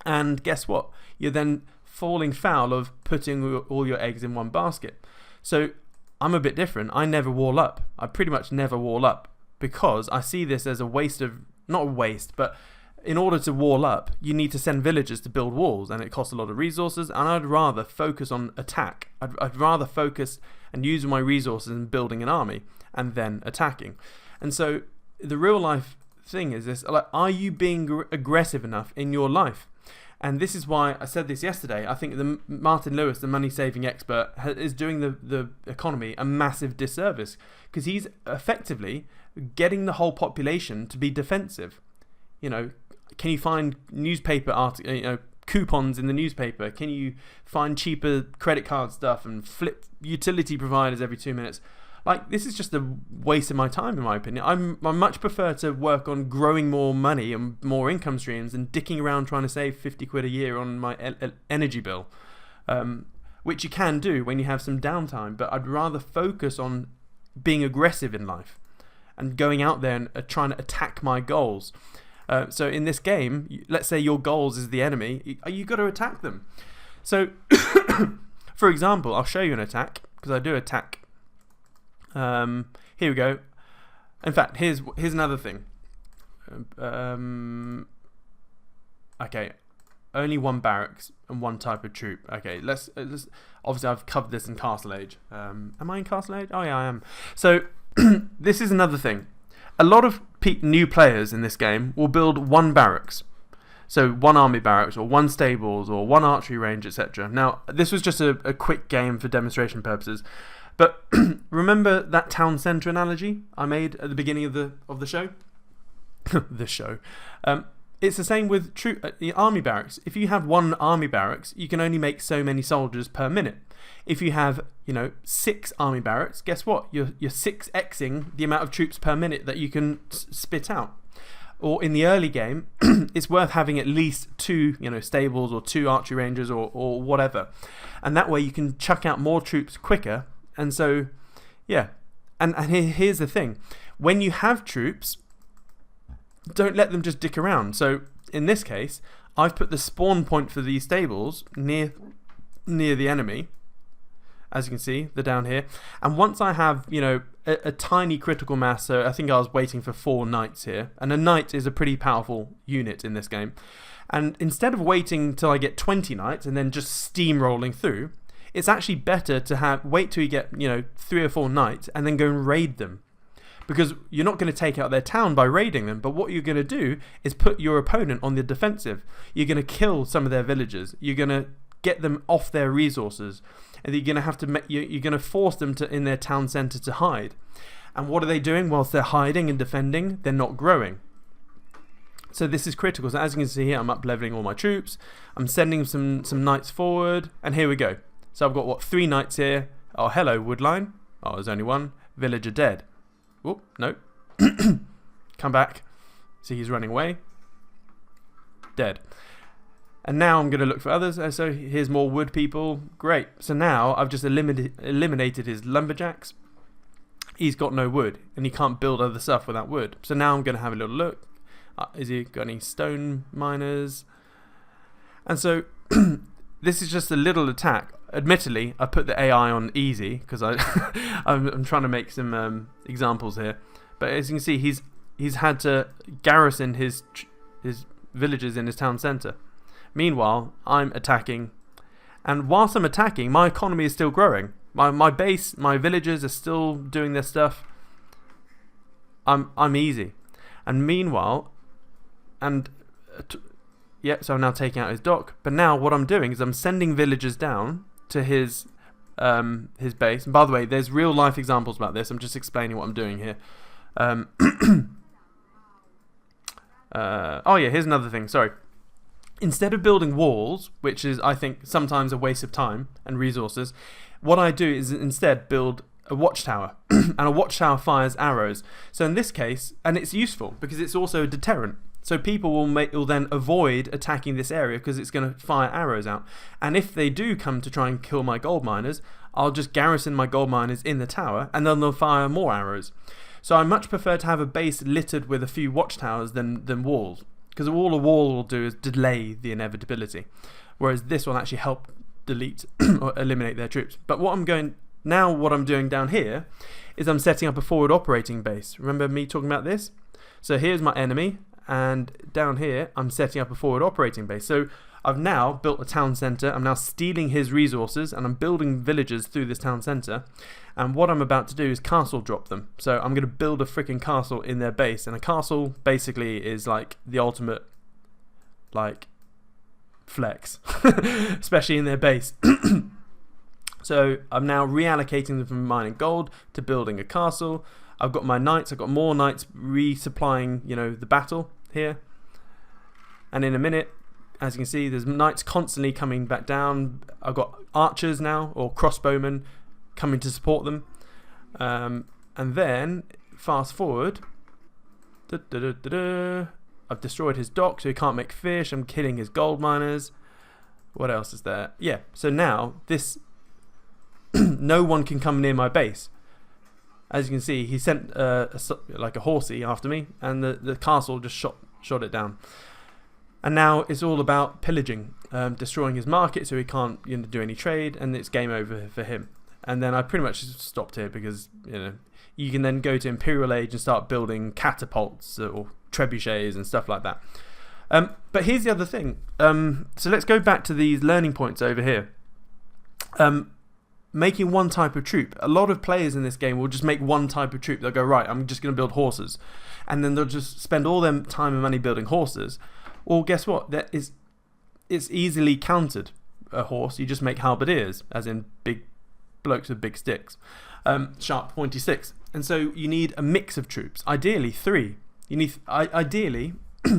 And guess what? You're then falling foul of putting all your eggs in one basket. So I'm a bit different. I never wall up. I pretty much never wall up, because I see this as a waste of, not a waste, but in order to wall up, you need to send villagers to build walls, and it costs a lot of resources, and I'd rather focus on attack. I'd rather focus and use my resources in building an army and then attacking. And so the real life thing is this, like, are you being aggressive enough in your life? And this is why I said this yesterday. I think Martin Lewis, the money-saving expert, is doing the economy a massive disservice, because he's effectively getting the whole population to be defensive. You know, can you find newspaper coupons in the newspaper? Can you find cheaper credit card stuff and flip utility providers every 2 minutes? Like, this is just a waste of my time, in my opinion. I much prefer to work on growing more money and more income streams than dicking around trying to save 50 quid a year on my energy bill, which you can do when you have some downtime. But I'd rather focus on being aggressive in life and going out there and trying to attack my goals. So in this game, let's say your goals is the enemy, you got to attack them. So, for example, I'll show you an attack, because I do attack. Here we go. In fact, here's another thing. Okay, only one barracks and one type of troop. Okay, let's obviously I've covered this in Castle Age. Am I in Castle Age? Oh yeah, I am. So this is another thing. A lot of new players in this game will build one barracks. So one army barracks, or one stables, or one archery range, etc. Now, this was just a quick game for demonstration purposes. But remember that town centre analogy I made at the beginning of the show? The show. It's the same with the army barracks. If you have one army barracks, you can only make so many soldiers per minute. If you have, 6 army barracks, guess what? You're 6xing the amount of troops per minute that you can spit out. Or in the early game, it's worth having at least 2, stables, or 2 archery ranges, or whatever. And that way you can chuck out more troops quicker. And so, yeah. And here's the thing. When you have troops, don't let them just dick around. So in this case, I've put the spawn point for these stables near the enemy. As you can see, they're down here. And once I have, a tiny critical mass, so I think I was waiting for 4 knights here. And a knight is a pretty powerful unit in this game. And instead of waiting till I get 20 knights and then just steamrolling through, it's actually better to wait till you get, 3 or 4 knights and then go and raid them. Because you're not going to take out their town by raiding them, but what you're going to do is put your opponent on the defensive. You're going to kill some of their villagers. You're going to get them off their resources. And you're going to have to you're going to force them in their town centre to hide. And what are they doing whilst they're hiding and defending? They're not growing. So this is critical. So as you can see here, I'm up leveling all my troops. I'm sending some knights forward, and here we go. So I've got 3 knights here. Oh, hello, Woodline. Oh, there's only one. Villager dead. Oh, no. Come back. See, he's running away. Dead. And now I'm going to look for others. So here's more wood people. Great. So now I've just eliminated his lumberjacks. He's got no wood, and he can't build other stuff without wood. So now I'm going to have a little look. Is he got any stone miners? And so this is just a little attack. Admittedly, I put the AI on easy because I'm trying to make some examples here. But as you can see, he's had to garrison his villages in his town centre. Meanwhile, I'm attacking, and whilst I'm attacking, my economy is still growing. My base, my villagers are still doing their stuff. I'm easy, and meanwhile, so I'm now taking out his dock. But now what I'm doing is I'm sending villagers down to his base. And by the way, there's real life examples about this. I'm just explaining what I'm doing here. Oh yeah, here's another thing. Sorry. Instead of building walls, which is, I think, sometimes a waste of time and resources, what I do is instead build a watchtower. And a watchtower fires arrows. So in this case, and it's useful because it's also a deterrent. So people will then avoid attacking this area because it's going to fire arrows out. And if they do come to try and kill my gold miners, I'll just garrison my gold miners in the tower, and then they'll fire more arrows. So I much prefer to have a base littered with a few watchtowers than walls. Because all a wall will do is delay the inevitability, whereas this will actually help delete or eliminate their troops. But what I'm doing down here is I'm setting up a forward operating base. Remember me talking about this? So here's my enemy, and down here I'm setting up a forward operating base. So I've now built a town centre. I'm now stealing his resources, and I'm building villages through this town centre. And what I'm about to do is castle drop them. So I'm going to build a freaking castle in their base, and a castle basically is like the ultimate like flex, especially in their base. So I'm now reallocating them from mining gold to building a castle. I've got my knights. I've got more knights resupplying, the battle here. And in a minute, as you can see, there's knights constantly coming back down. I've got archers now, or crossbowmen, coming to support them. And then, fast forward. I've destroyed his dock, so he can't make fish. I'm killing his gold miners. What else is there? Yeah, so now, no one can come near my base. As you can see, he sent like a horsey after me, and the castle just shot it down. And now it's all about pillaging, destroying his market so he can't do any trade, and it's game over for him. And then I pretty much stopped here because you can then go to Imperial Age and start building catapults or trebuchets and stuff like that. But here's the other thing. So let's go back to these learning points over here. Making one type of troop. A lot of players in this game will just make one type of troop. They'll go, right, I'm just going to build horses. And then they'll just spend all their time and money building horses. Well, guess what? It's easily countered, a horse. You just make halberdiers, as in big blokes with big sticks. Sharp, pointy sticks. And so you need a mix of troops. Ideally, 3. You need, ideally,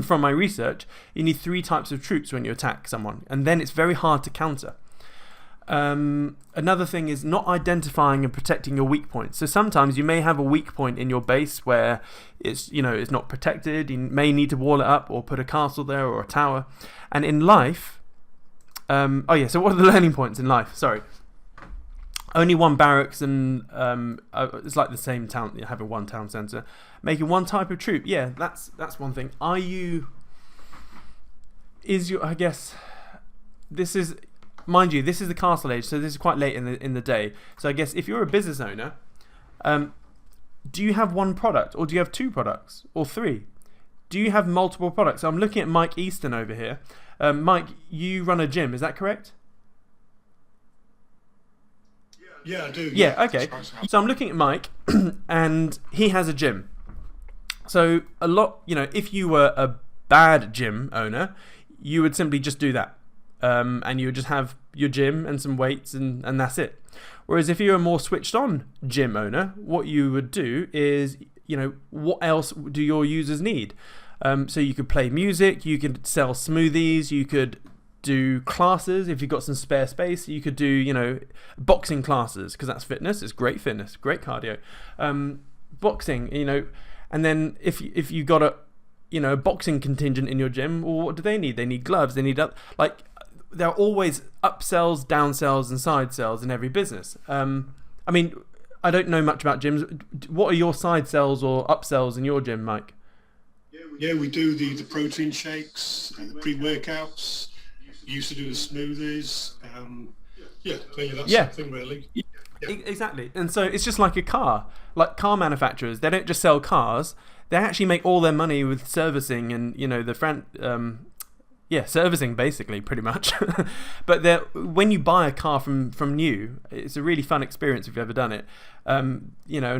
from my research, you need 3 types of troops when you attack someone. And then it's very hard to counter. Another thing is not identifying and protecting your weak points. So sometimes you may have a weak point in your base where it's not protected. You may need to wall it up or put a castle there or a tower. And in life, so what are the learning points in life? Sorry. Only one barracks, and it's like the same town, having one town centre. Making one type of troop, yeah, that's one thing. I guess this is. Mind you, this is the castle age, so this is quite late in the day. So I guess if you're a business owner, do you have one product, or do you have 2 products, or 3? Do you have multiple products? So I'm looking at Mike Easton over here. Mike, you run a gym, is that correct? Yeah, I do. Yeah, okay. So I'm looking at Mike, and he has a gym. So a lot, if you were a bad gym owner, you would simply just do that. And you would just have your gym and some weights and that's it. Whereas if you're a more switched on gym owner, what you would do is, what else do your users need? So you could play music, you could sell smoothies, you could do classes if you've got some spare space, you could do, boxing classes, because that's fitness, it's great fitness, great cardio. Boxing, and then if you got a boxing contingent in your gym, well, what do they need? They need gloves, they need there are always upsells, downsells, and side sells in every business. I mean, I don't know much about gyms. What are your side sells or upsells in your gym, Mike? Yeah, we do the protein shakes, the pre-workouts. We used to do the smoothies. That's the thing, really. Yeah. Exactly. And so it's just like a car. Like car manufacturers, they don't just sell cars. They actually make all their money with servicing and, servicing basically, pretty much. But when you buy a car from new, it's a really fun experience if you've ever done it. And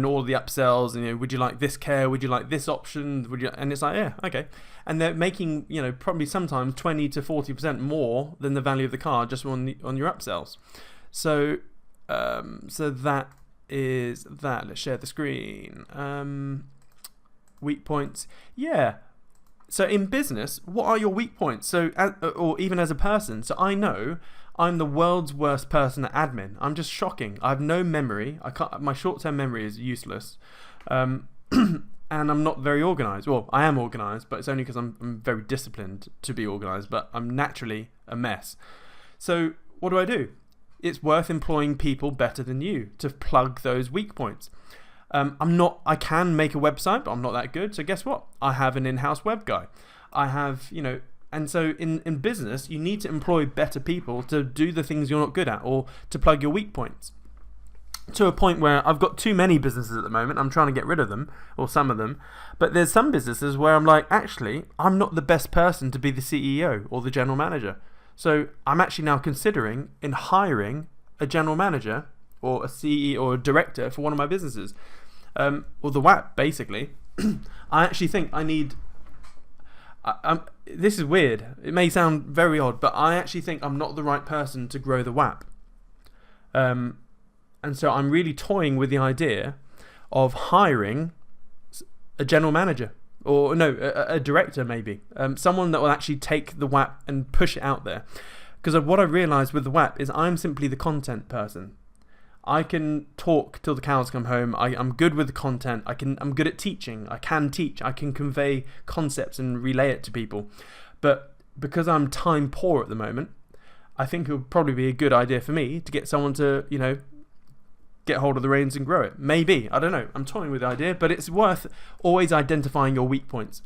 all the upsells, and would you like this care? Would you like this option? And it's like, yeah, okay. And they're making, probably sometimes 20 to 40% more than the value of the car just on your upsells. So that is that. Let's share the screen. Weak points. Yeah. So in business, what are your weak points? So, or even as a person. So I know I'm the world's worst person at admin. I'm just shocking. I have no memory. My short-term memory is useless, and I'm not very organised. Well, I am organised, but it's only because I'm very disciplined to be organised. But I'm naturally a mess. So what do? It's worth employing people better than you to plug those weak points. I can make a website, but I'm not that good. So guess what? I have an in-house web guy. I have, and so in business, you need to employ better people to do the things you're not good at or to plug your weak points. to a point where I've got too many businesses at the moment. I'm trying to get rid of them, or some of them. But there's some businesses where I'm like, actually, I'm not the best person to be the CEO or the general manager. So I'm actually now considering in hiring a general manager or a CEO or a director for one of my businesses, or the WAP, basically. I actually think I need... this is weird. It may sound very odd, but I actually think I'm not the right person to grow the WAP. And so I'm really toying with the idea of hiring a general manager, or no, a director maybe, someone that will actually take the WAP and push it out there. Because what I realised with the WAP is I'm simply the content person. I can talk till the cows come home. I'm good with the content. I'm good at teaching. I can teach. I can convey concepts and relay it to people. But because I'm time poor at the moment, I think it would probably be a good idea for me to get someone to, get hold of the reins and grow it. Maybe. I don't know. I'm toying with the idea, but it's worth always identifying your weak points.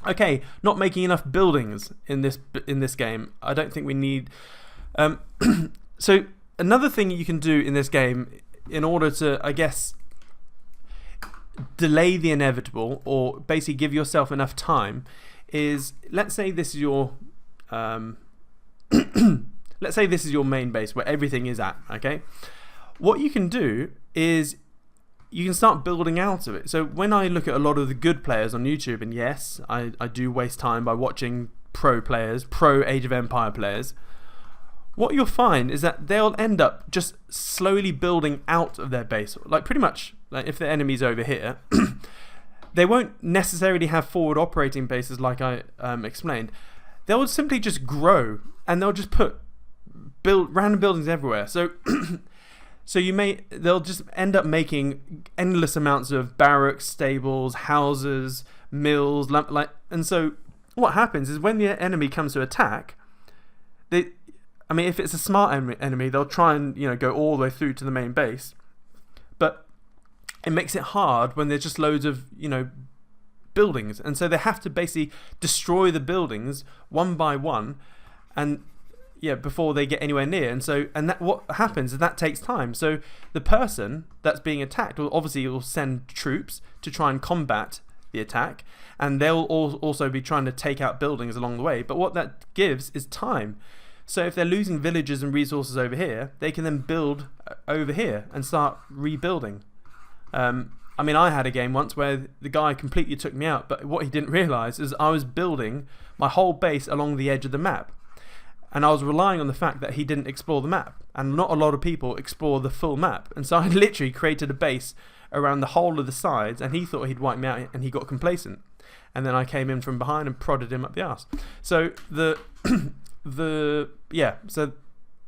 Okay, not making enough buildings in this game. I don't think we need... So another thing you can do in this game in order to, I guess, delay the inevitable, or basically give yourself enough time, is, let's say this is your... let's say this is your main base where everything is at, okay? What you can do is you can start building out of it. So when I look at a lot of the good players on YouTube, and yes, I do waste time by watching pro players, pro Age of Empire players, what you'll find is that they'll end up just slowly building out of their base. Like pretty much, like if the enemy's over here, they won't necessarily have forward operating bases like I explained. They'll simply just grow, and they'll just build random buildings everywhere. So they'll just end up making endless amounts of barracks, stables, houses, mills, and so what happens is when the enemy comes to attack, if it's a smart enemy, they'll try and go all the way through to the main base, but it makes it hard when there's just loads of buildings, and so they have to basically destroy the buildings one by one, and before they get anywhere near. And that what happens is that takes time. So the person that's being attacked will send troops to try and combat the attack, and they'll also be trying to take out buildings along the way. But what that gives is time. So if they're losing villages and resources over here, they can then build over here and start rebuilding. I had a game once where the guy completely took me out, but what he didn't realise is I was building my whole base along the edge of the map. And I was relying on the fact that he didn't explore the map. And not a lot of people explore the full map. And so I literally created a base around the whole of the sides, and he thought he'd wipe me out, and he got complacent. And then I came in from behind and prodded him up the arse. So so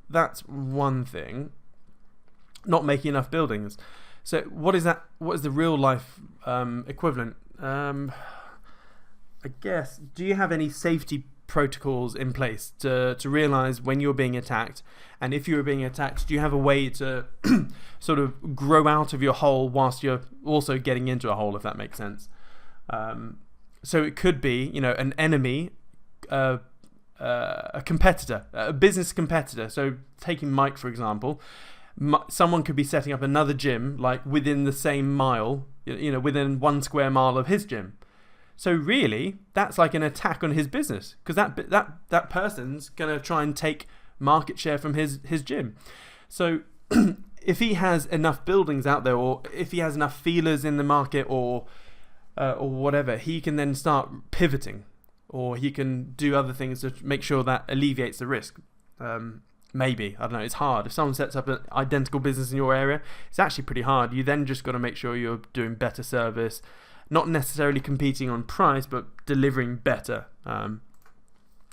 that's one thing. Not making enough buildings. So what is that? What is the real life equivalent? I guess, do you have any safety protocols in place to realise when you're being attacked? And if you were being attacked, do you have a way to sort of grow out of your hole whilst you're also getting into a hole, if that makes sense? So it could be, an enemy, a competitor, a business competitor. So taking Mike, for example, someone could be setting up another gym like within the same mile, within 1 square mile of his gym. So really, that's like an attack on his business, because that person's going to try and take market share from his gym. So if he has enough buildings out there, or if he has enough feelers in the market, or whatever, he can then start pivoting, or he can do other things to make sure that alleviates the risk. Maybe, I don't know, it's hard. If someone sets up an identical business in your area, it's actually pretty hard. You then just got to make sure you're doing better service, not necessarily competing on price, but delivering better.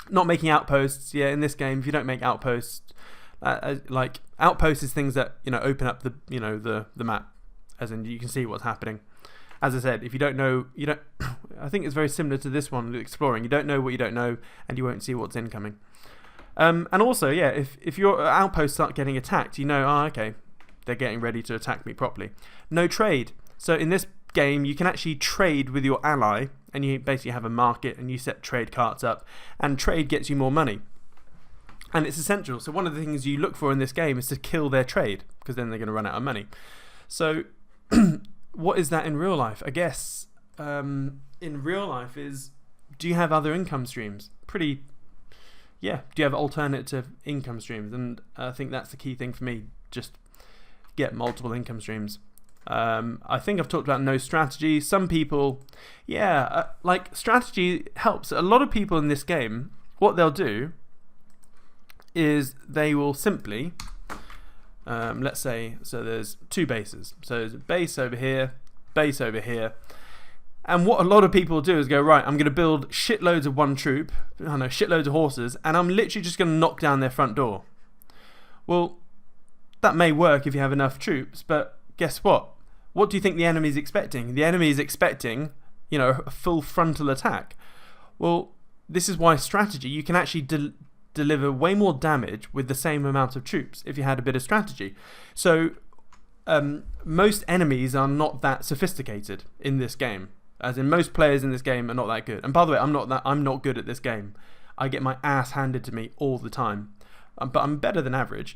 Not making outposts. In this game, if you don't make outposts, like outposts is things that open up the the map, as in you can see what's happening. As I said, if you don't know, you don't. I think it's very similar to this one, exploring. You don't know what you don't know, and you won't see what's incoming. And also, if your outposts start getting attacked, okay, they're getting ready to attack me properly. No trade. So in this game, you can actually trade with your ally, and you basically have a market, and you set trade carts up, and trade gets you more money. And it's essential. So one of the things you look for in this game is to kill their trade, because then they're going to run out of money. So what is that in real life? I guess in real life is, do you have other income streams? Do you have alternative income streams? And I think that's the key thing for me. Just get multiple income streams. I think I've talked about no strategy. Some people, like strategy helps. A lot of people in this game, what they'll do is they will simply, let's say, so there's 2 bases. So there's a base over here, base over here. And what a lot of people do is go, right, I'm going to build shitloads of one troop, shitloads of horses, and I'm literally just going to knock down their front door. Well, that may work if you have enough troops, but guess what? What do you think the enemy is expecting? The enemy is expecting, a full frontal attack. Well, this is why strategy, you can actually deliver way more damage with the same amount of troops if you had a bit of strategy. So most enemies are not that sophisticated in this game. As in, most players in this game are not that good. And by the way, I'm not good at this game. I get my ass handed to me all the time. But I'm better than average.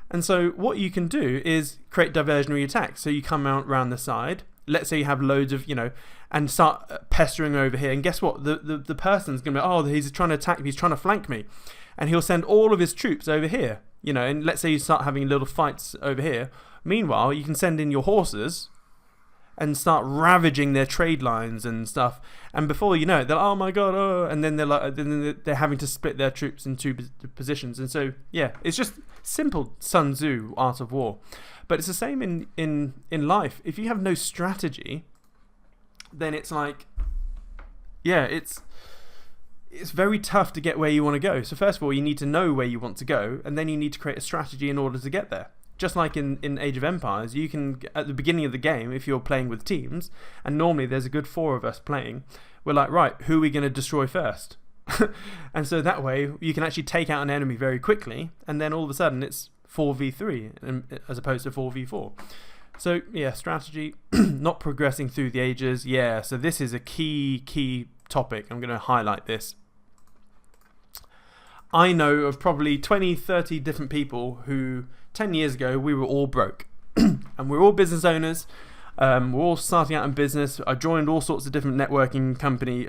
And so what you can do is create diversionary attacks. So you come out around the side. Let's say you have loads of, and start pestering over here. And guess what? The person's going to be, he's trying to attack me. He's trying to flank me. And he'll send all of his troops over here. And let's say you start having little fights over here. Meanwhile, you can send in your horses and start ravaging their trade lines and stuff. And before you know it, they're like, oh my god, oh, and then they're having to split their troops in 2 positions. And so, it's just simple Sun Tzu art of war. But it's the same in life. If you have no strategy, then it's like, it's very tough to get where you want to go. So first of all, you need to know where you want to go, and then you need to create a strategy in order to get there. Just like in Age of Empires, you can, at the beginning of the game, if you're playing with teams, and normally there's a good 4 of us playing, we're like, right, who are we going to destroy first? And so that way, you can actually take out an enemy very quickly, and then all of a sudden it's 4v3 as opposed to 4v4. So, strategy, not progressing through the ages. So this is a key topic. I'm going to highlight this. I know of probably 20, 30 different people who 10 years ago we were all broke and we're all business owners. We're all starting out in business. I joined all sorts of different networking company,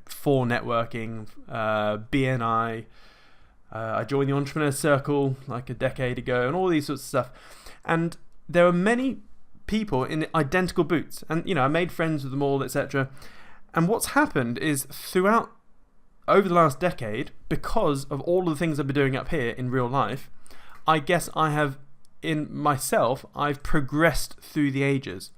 for networking, BNI. I joined the Entrepreneur Circle like a decade ago and all these sorts of stuff. And there were many people in identical boots, and I made friends with them all, etc. And what's happened is over the last decade, because of all of the things I've been doing up here in real life, I guess I've progressed through the ages.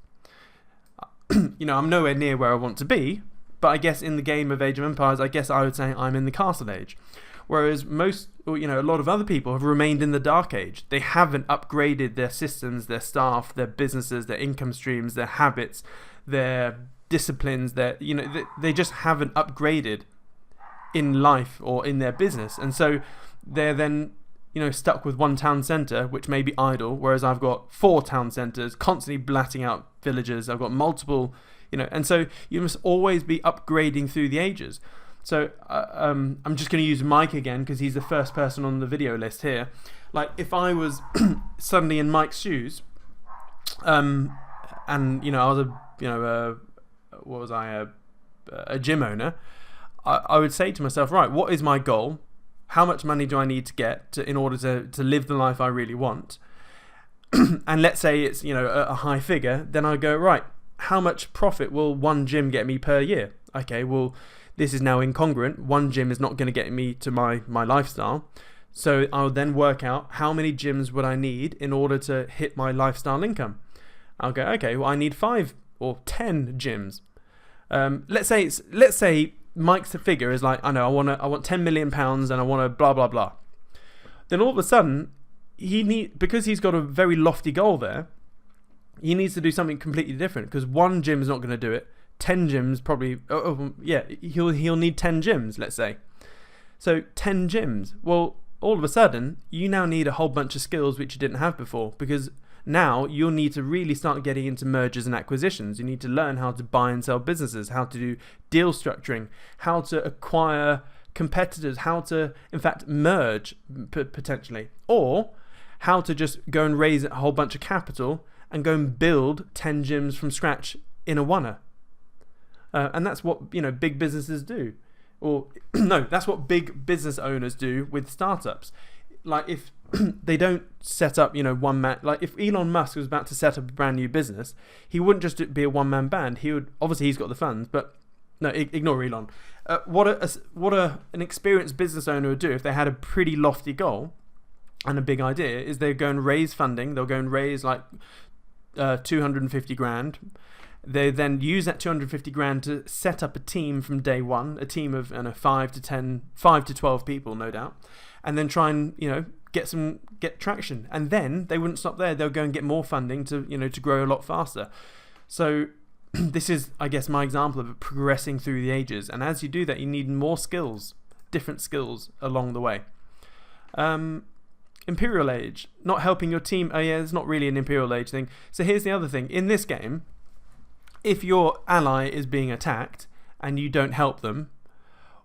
I'm nowhere near where I want to be, but I guess in the game of Age of Empires, I guess I would say I'm in the Castle Age. Whereas a lot of other people have remained in the Dark Age. They haven't upgraded their systems, their staff, their businesses, their income streams, their habits, their disciplines, they just haven't upgraded in life or in their business. And so they're then stuck with one town centre, which may be idle, whereas I've got 4 town centres constantly blatting out villagers. I've got multiple, and so you must always be upgrading through the ages. So I'm just going to use Mike again because he's the first person on the video list here. Like, if I was suddenly in Mike's shoes, and I was a gym owner, I would say to myself, right, what is my goal? How much money do I need to get in order to live the life I really want? And let's say it's a high figure, then I go, right, how much profit will one gym get me per year? Okay, well, this is now incongruent. One gym is not going to get me to my lifestyle. So I'll then work out how many gyms would I need in order to hit my lifestyle income. I'll go, okay, well, I need 5 or 10 gyms. Let's say Mike's figure is like, I want 10 million pounds and I want to blah blah blah. Then all of a sudden, because he's got a very lofty goal there, he needs to do something completely different, because one gym is not going to do it. 10 gyms probably, he'll need 10 gyms, let's say. So 10 gyms. Well, all of a sudden, you now need a whole bunch of skills which you didn't have before, because now you'll need to really start getting into mergers and acquisitions. You need to learn how to buy and sell businesses, how to do deal structuring, how to acquire competitors, how to, in fact, merge potentially, or how to just go and raise a whole bunch of capital and go and build 10 gyms from scratch in a oneer. And that's what, big businesses do. Or, no, that's what big business owners do with startups. Like, if they don't set up, one man, like if Elon Musk was about to set up a brand new business, he wouldn't just be a one-man band. He would, obviously he's got the funds, but no, ignore Elon. What an experienced business owner would do if they had a pretty lofty goal and a big idea is they'd go and raise funding. They'll go and raise like 250 grand. They then use that 250 grand to set up a team from day one, a team of 5 to 12 people, no doubt, and then try and get traction. And then they wouldn't stop there. They'll go and get more funding to grow a lot faster. So this is, I guess, my example of progressing through the ages. And as you do that, you need more skills, different skills along the way. Imperial Age, not helping your team. Oh yeah, it's not really an Imperial Age thing. So here's the other thing. In this game, if your ally is being attacked and you don't help them,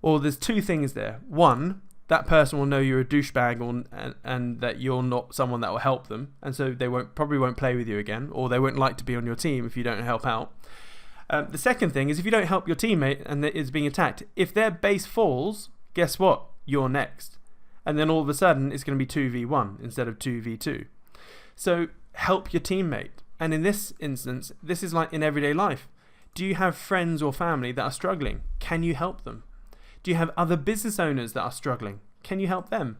or there's two things there. One, that person will know you're a douchebag and that you're not someone that will help them, and so they probably won't play with you again, or they won't like to be on your team if you don't help out. The second thing is if you don't help your teammate and is being attacked, if their base falls, guess what? You're next. And then all of a sudden it's going to be 2v1 instead of 2v2. So help your teammate. And in this instance, this is like in everyday life. Do you have friends or family that are struggling? Can you help them? Do you have other business owners that are struggling? Can you help them?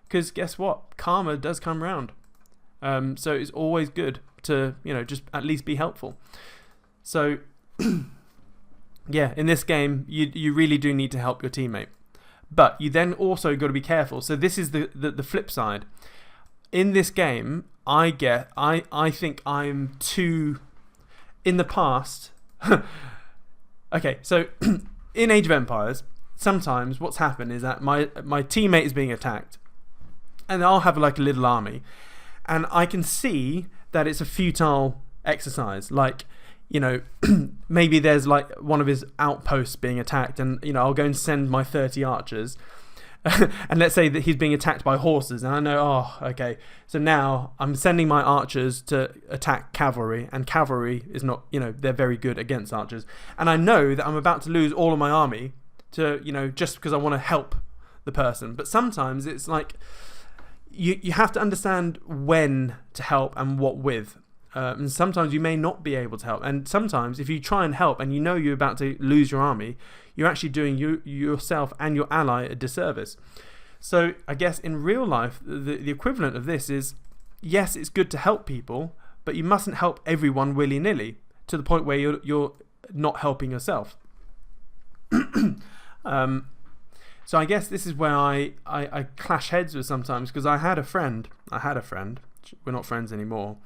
Because guess what? Karma does come round. So it's always good to, just at least be helpful. So, yeah, in this game, you really do need to help your teammate. But you then also got to be careful. So this is the flip side. In this game, I think I'm too... In the past... Okay, so in Age of Empires, sometimes what's happened is that my teammate is being attacked, and I'll have like a little army, and I can see that it's a futile exercise. Like, maybe there's like one of his outposts being attacked, and I'll go and send my 30 archers. And let's say that he's being attacked by horses, and I know, okay, so now I'm sending my archers to attack cavalry, and cavalry is not, they're very good against archers, and I know that I'm about to lose all of my army to, just because I want to help the person. But sometimes it's like you have to understand when to help and what with. And sometimes you may not be able to help. And sometimes if you try and help and you're about to lose your army, you're actually doing yourself and your ally a disservice. So I guess in real life, the equivalent of this is, yes, it's good to help people, but you mustn't help everyone willy-nilly to the point where you're not helping yourself. So I guess this is where I clash heads with sometimes, because I had a friend, we're not friends anymore,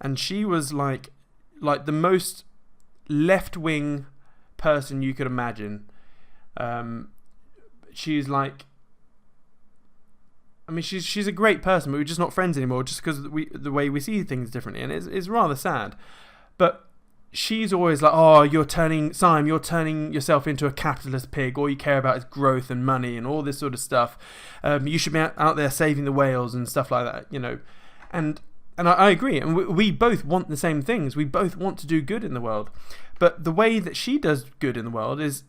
and she was like the most left-wing person you could imagine. She's like, I mean, she's a great person, but we're just not friends anymore, just because the way we see things differently, and it's rather sad. But she's always like, you're turning yourself into a capitalist pig. All you care about is growth and money and all this sort of stuff. You should be out there saving the whales and stuff like that, And I agree, and we both want the same things. We both want to do good in the world. But the way that she does good in the world is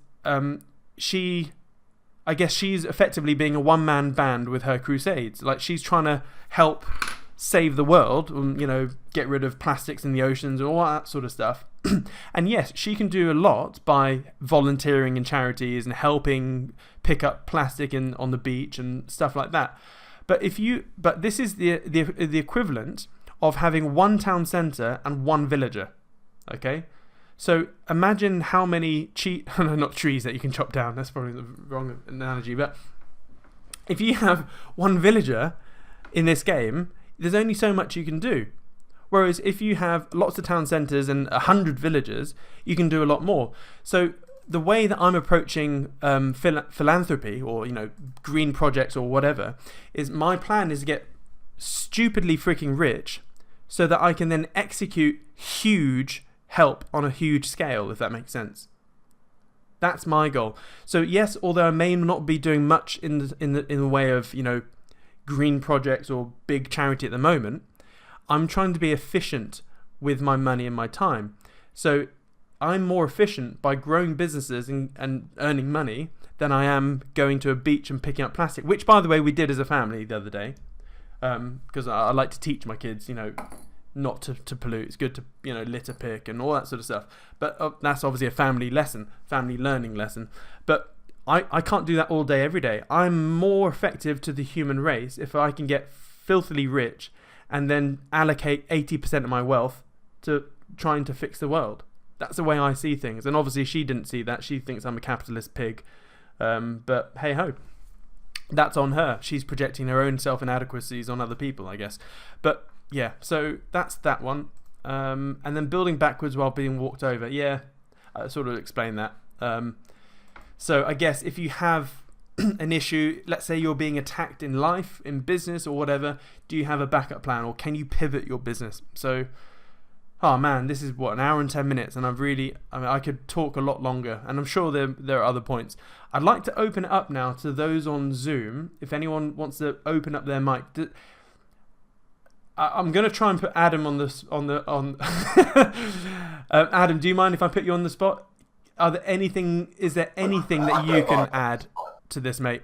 I guess she's effectively being a one-man band with her crusades. Like, she's trying to help save the world, get rid of plastics in the oceans and all that sort of stuff. And yes, she can do a lot by volunteering in charities and helping pick up plastic on the beach and stuff like that. But this is the equivalent of having one town centre and one villager. Okay? So imagine how many not trees that you can chop down. That's probably the wrong analogy. But if you have one villager in this game, there's only so much you can do. Whereas if you have lots of town centres and 100 villagers, you can do a lot more. So the way that I'm approaching philanthropy or green projects or whatever is, my plan is to get stupidly freaking rich so that I can then execute huge help on a huge scale, if that makes sense. That's my goal. So yes, although I may not be doing much in the way of, you know, green projects or big charity at the moment, I'm trying to be efficient with my money and my time. So I'm more efficient by growing businesses and earning money than I am going to a beach and picking up plastic, which, by the way, we did as a family the other day, because I like to teach my kids, you know, not to pollute. It's good to, you know, litter pick and all that sort of stuff. But that's obviously a family learning lesson. But I can't do that all day, every day. I'm more effective to the human race if I can get filthily rich and then allocate 80% of my wealth to trying to fix the world. That's the way I see things. And obviously she didn't see that. She thinks I'm a capitalist pig. But hey ho. That's on her. She's projecting her own self-inadequacies on other people, I guess. But yeah, so that's that one. And then building backwards while being walked over. Yeah, I sort of explained that. So I guess if you have an issue, let's say you're being attacked in life, in business or whatever, do you have a backup plan, or can you pivot your business? So, oh man, this is what, an hour and 10 minutes, and I could talk a lot longer, and I'm sure there are other points. I'd like to open it up now to those on Zoom. If anyone wants to open up their mic, I'm going to try and put Adam on Adam, do you mind if I put you on the spot? Is there anything that you can add to this, mate?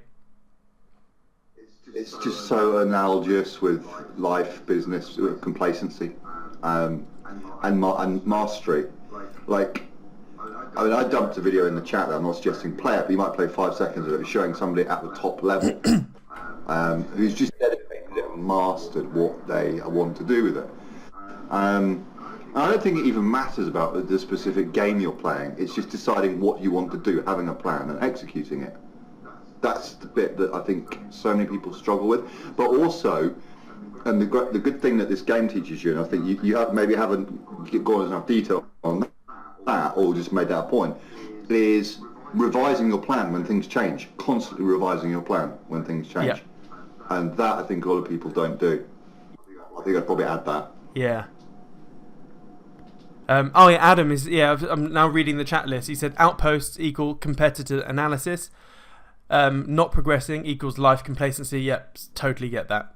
It's just so analogous with life, business, with complacency, and mastery. Like, I mean, I dumped a video in the chat that I'm not suggesting play it, but you might play 5 seconds of it, showing somebody at the top level who's just dedicated it and mastered what they want to do with it. I don't think it even matters about the specific game you're playing. It's just deciding what you want to do, having a plan and executing it. That's the bit that I think so many people struggle with. But also, and the good thing that this game teaches you, and I think you haven't gone into enough detail on that, or just made that point, is revising your plan when things change. Constantly revising your plan when things change. Yeah. And that I think a lot of people don't do. I think I'd probably add that. Yeah. Adam is, I'm now reading the chat list. He said outposts equal competitor analysis. Not progressing equals life complacency. Yep, totally get that.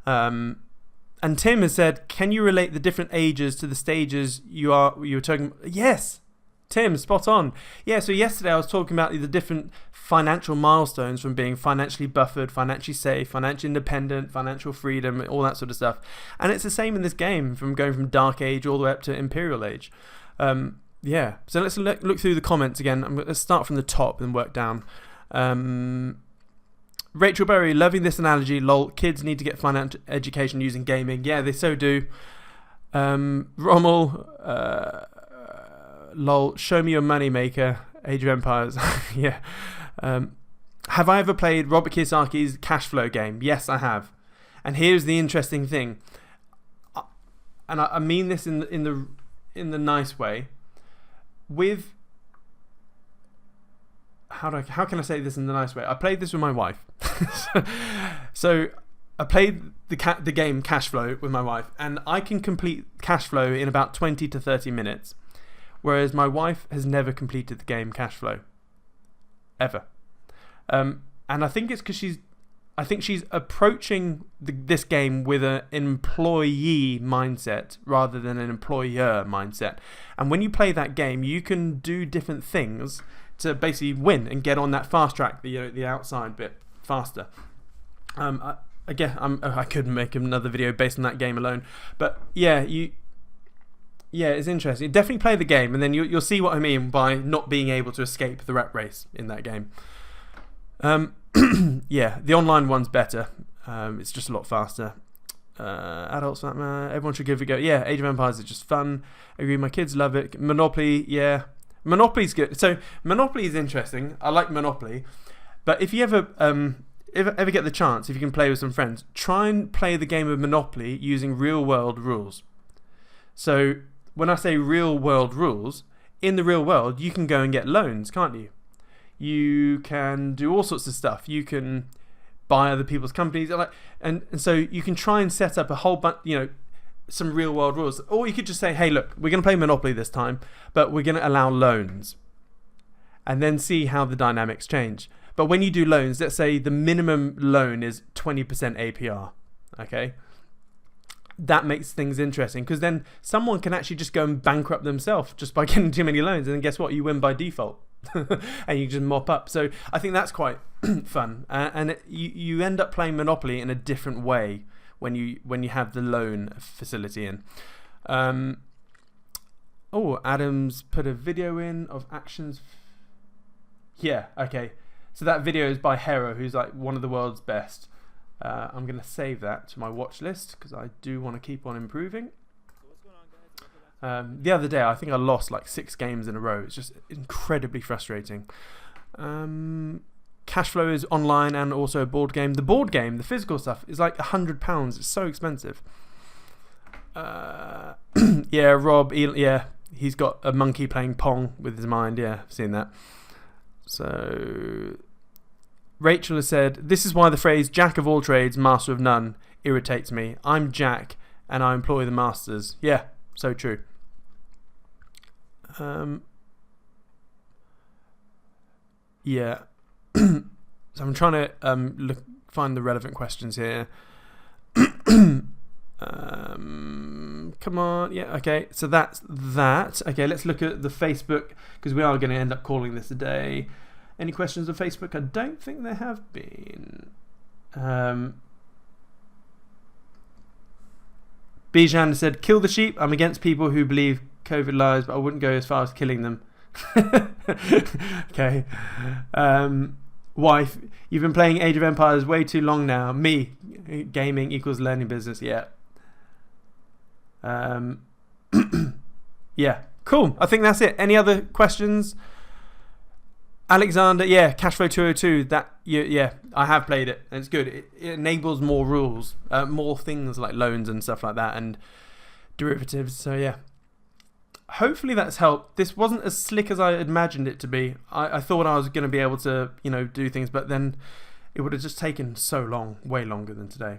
And Tim has said, can you relate the different ages to the stages you were talking? Yes, Tim, spot on. Yeah, so yesterday I was talking about the different financial milestones, from being financially buffered, financially safe, financially independent, financial freedom, all that sort of stuff. And it's the same in this game, from going from Dark Age all the way up to Imperial Age. Yeah, so let's look through the comments again. Let's start from the top and work down. Rachel Berry, loving this analogy. Lol, kids need to get financial education using gaming. Yeah, they so do. Rommel, lol, show me your money maker. Age of Empires. Yeah. Have I ever played Robert Kiyosaki's cash flow game? Yes, I have. And here's the interesting thing. And I mean this in the nice way. With how can I say this in the nice way? I played this with my wife. So I played the game Cash Flow with my wife, and I can complete Cash Flow in about 20 to 30 minutes, whereas my wife has never completed the game Cash Flow ever. And I think it's because she's approaching this game with an employee mindset rather than an employer mindset. And when you play that game, you can do different things to basically win and get on that fast track, the outside bit faster. I could make another video based on that game alone, but yeah, it's interesting. Definitely play the game, and then you'll see what I mean by not being able to escape the rat race in that game. Yeah, the online one's better. It's just a lot faster. Adults, everyone should give it a go. Yeah, Age of Empires is just fun. I agree, my kids love it. Monopoly, yeah. Monopoly's good. So Monopoly is interesting. I like Monopoly. But if you ever get the chance, if you can play with some friends, try and play the game of Monopoly using real world rules. So when I say real world rules, in the real world, you can go and get loans, can't you? You can do all sorts of stuff. You can buy other people's companies, and so you can try and set up a whole bunch, some real world rules. Or you could just say, hey, look, we're going to play Monopoly this time, but we're going to allow loans. and then see how the dynamics change. But when you do loans, let's say the minimum loan is 20% APR, okay? That makes things interesting, because then someone can actually just go and bankrupt themselves just by getting too many loans, and then guess what? You win by default. And you just mop up. So I think that's quite fun, and you end up playing Monopoly in a different way when you have the loan facility in. Adam's put a video in of actions. Yeah, okay. So that video is by Hero, who's like one of the world's best. I'm going to save that to my watch list because I do want to keep on improving. The other day, I think I lost like 6 games in a row. It's just incredibly frustrating. Cashflow is online and also a board game. The board game, the physical stuff, is like £100. It's so expensive. Yeah, Rob, yeah, he's got a monkey playing Pong with his mind. Yeah, I've seen that. So Rachel has said, this is why the phrase Jack of all trades, master of none irritates me. I'm Jack and I employ the masters. Yeah, so true. Yeah. So I'm trying to find the relevant questions here. Come on. Yeah, okay. So that's that. Okay, let's look at the Facebook, because we are going to end up calling this a day. Any questions on Facebook? I don't think there have been. Bijan said, kill the sheep. I'm against people who believe COVID lies, but I wouldn't go as far as killing them. Okay. Wife, you've been playing Age of Empires way too long now. Me, gaming equals learning business. Yeah. Yeah, cool. I think that's it. Any other questions? Alexander, yeah, Cashflow 202. That, yeah, I have played it. And it's good. It enables more rules, more things like loans and stuff like that, and derivatives. So yeah, hopefully that's helped. This wasn't as slick as I imagined it to be. I thought I was going to be able to, do things, but then it would have just taken so long, way longer than today.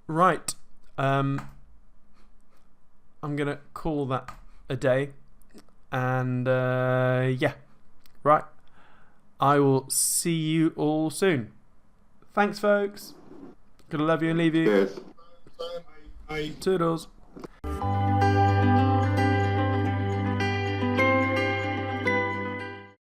Right. I'm going to call that a day. And yeah. Right. I will see you all soon. Thanks, folks. Gonna love you and leave you. Cheers. Bye. Toodles.